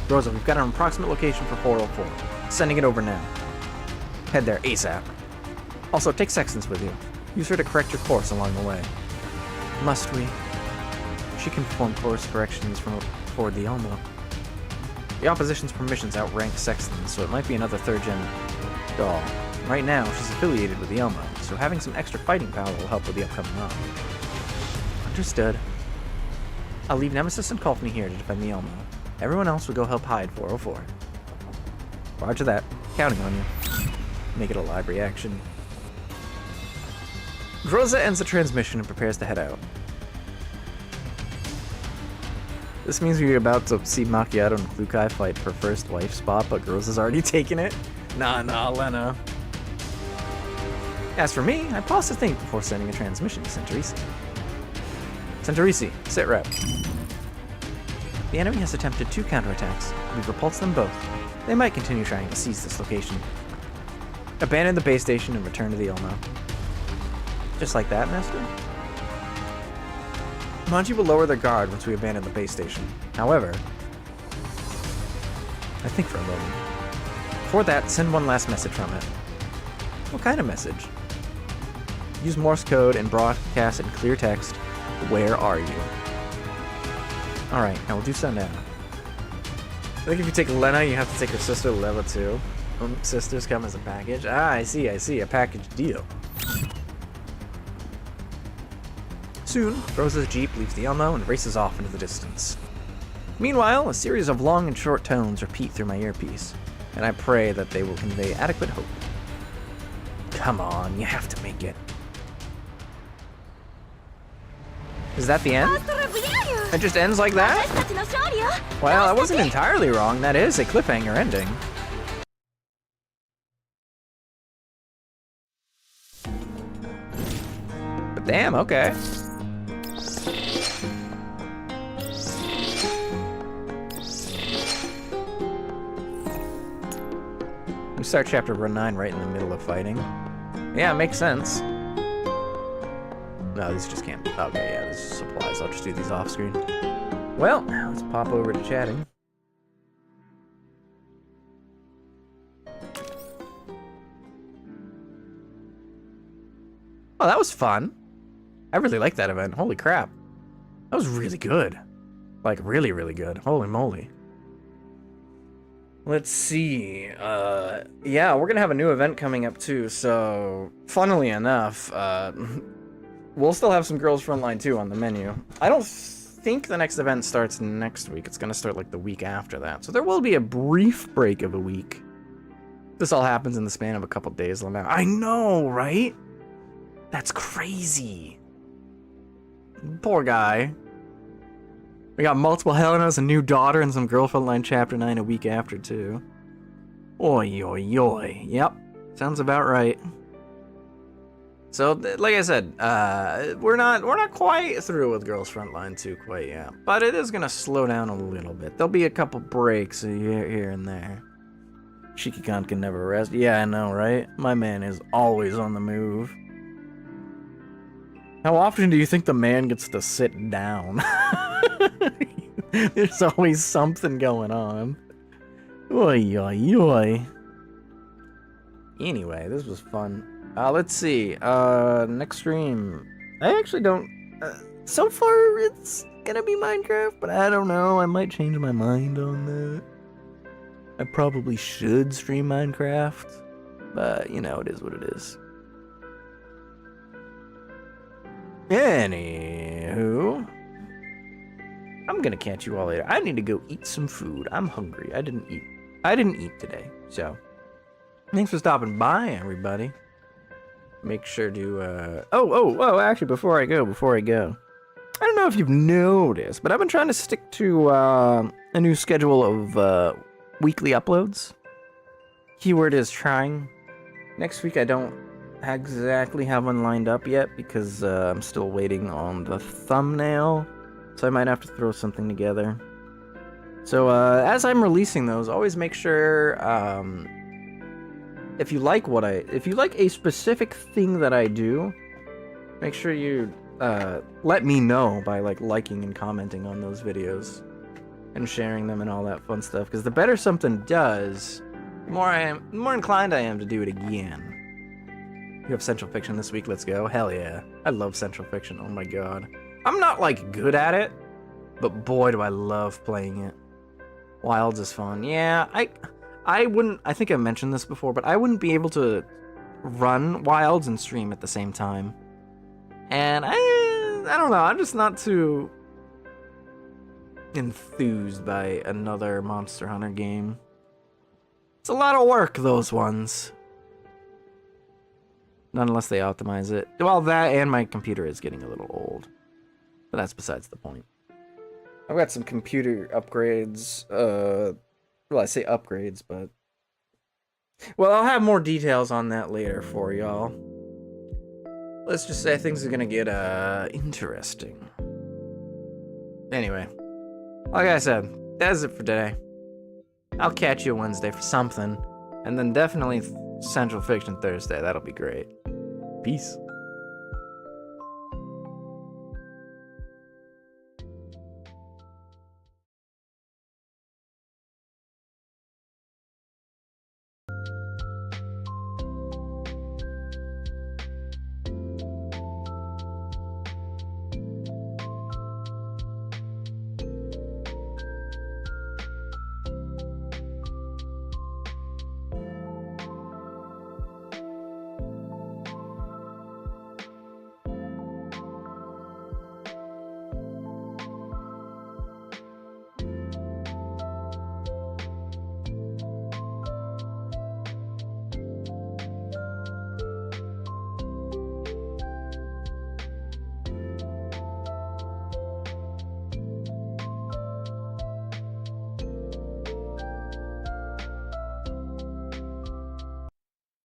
Groza, we've got an approximate location for 404. Sending it over now. Head there ASAP. Also, take Sextons with you. Use her to correct your course along the way. Must we? She can perform course corrections from aboard the Elmo. The opposition's permissions outrank Sextons, so it might be another third-gen doll. Right now, she's affiliated with the Elmo, so having some extra fighting power will help with the upcoming run. Understood. I'll leave Nemesis and Kolfny here to defend the Elmo. Everyone else will go help hide 404. Roger that. Counting on you. Make it a live reaction. Groza ends the transmission and prepares to head out. This means we're about to see Macchiato and Klukai fight for first wife spot, but Groza's already taken it. Nah, Lena. As for me, I pause to think before sending a transmission to Centurisi. Centurisi, sit rep. The enemy has attempted 2 counterattacks. We've repulsed them both. They might continue trying to seize this location. Abandon the base station and return to the Elmo. Just like that, Master? Manji will lower their guard once we abandon the base station. However, I think for a moment. Before that, send one last message from it. What kind of message? Use Morse code and broadcast in clear text. Where are you? Alright, now we'll do so now. I think if you take Lena, you have to take her sister to level 2. Sisters come as a package. Ah, I see. A package deal. Soon, Rosa's Jeep leaves the Elmo and races off into the distance. Meanwhile, a series of long and short tones repeat through my earpiece, and I pray that they will convey adequate hope. Come on, you have to make it. Is that the end? It just ends like that? Well, I wasn't entirely wrong. That is a cliffhanger ending. But damn, okay. We start chapter 9 right in the middle of fighting. Yeah, it makes sense. No, these just can't. Okay, yeah, this is supplies. I'll just do these off screen. Well, let's pop over to chatting. Oh, that was fun. I really liked that event. Holy crap. That was really good. Like, really, really good. Holy moly. Let's see. Yeah, we're gonna have a new event coming up too. So, funnily enough, we'll still have some Girls Frontline 2 on the menu. I don't think the next event starts next week. It's gonna start like the week after that. So there will be a brief break of a week. This all happens in the span of a couple days. I know, right? That's crazy. Poor guy. We got multiple Helenas, a new daughter, and some Girl Frontline Chapter 9 a week after, too. Oi, oi, oi. Yep. Sounds about right. So, like I said, we're not quite through with Girls Frontline 2 quite yet. But it is going to slow down a little bit. There'll be a couple breaks here and there. Shiki-kan can never rest. Yeah, I know, right? My man is always on the move. How often do you think the man gets to sit down? There's always something going on. Oi, oi, oi. Anyway, this was fun. Let's see. Next stream. I actually don't... so far, it's gonna be Minecraft, but I don't know. I might change my mind on that. I probably should stream Minecraft, but, you know, it is what it is. Anywho, I'm gonna catch you all later. I need to go eat some food. I'm hungry. I didn't eat today. So, thanks for stopping by, everybody. Make sure to, actually, before I go, I don't know if you've noticed, but I've been trying to stick to, a new schedule of, weekly uploads. Keyword is trying. Next week I don't exactly have one lined up yet because I'm still waiting on the thumbnail, so I might have to throw something together. So as I'm releasing those, always make sure if you like a specific thing that I do, make sure you let me know by liking and commenting on those videos and sharing them and all that fun stuff, because the better something does, the more inclined I am to do it again. You have Central Fiction this week, let's go. Hell yeah. I love Central Fiction, oh my god. I'm not, good at it, but boy do I love playing it. Wilds is fun. Yeah, I wouldn't, I think I mentioned this before, but I wouldn't be able to run Wilds and stream at the same time. And I don't know, I'm just not too enthused by another Monster Hunter game. It's a lot of work, those ones. Not unless they optimize it. Well, that and my computer is getting a little old. But that's besides the point. I've got some computer upgrades. Well, I say upgrades, but... well, I'll have more details on that later for y'all. Let's just say things are gonna get, interesting. Anyway. Like I said, that's it for today. I'll catch you Wednesday for something. And then definitely Central Fiction Thursday. That'll be great. Peace.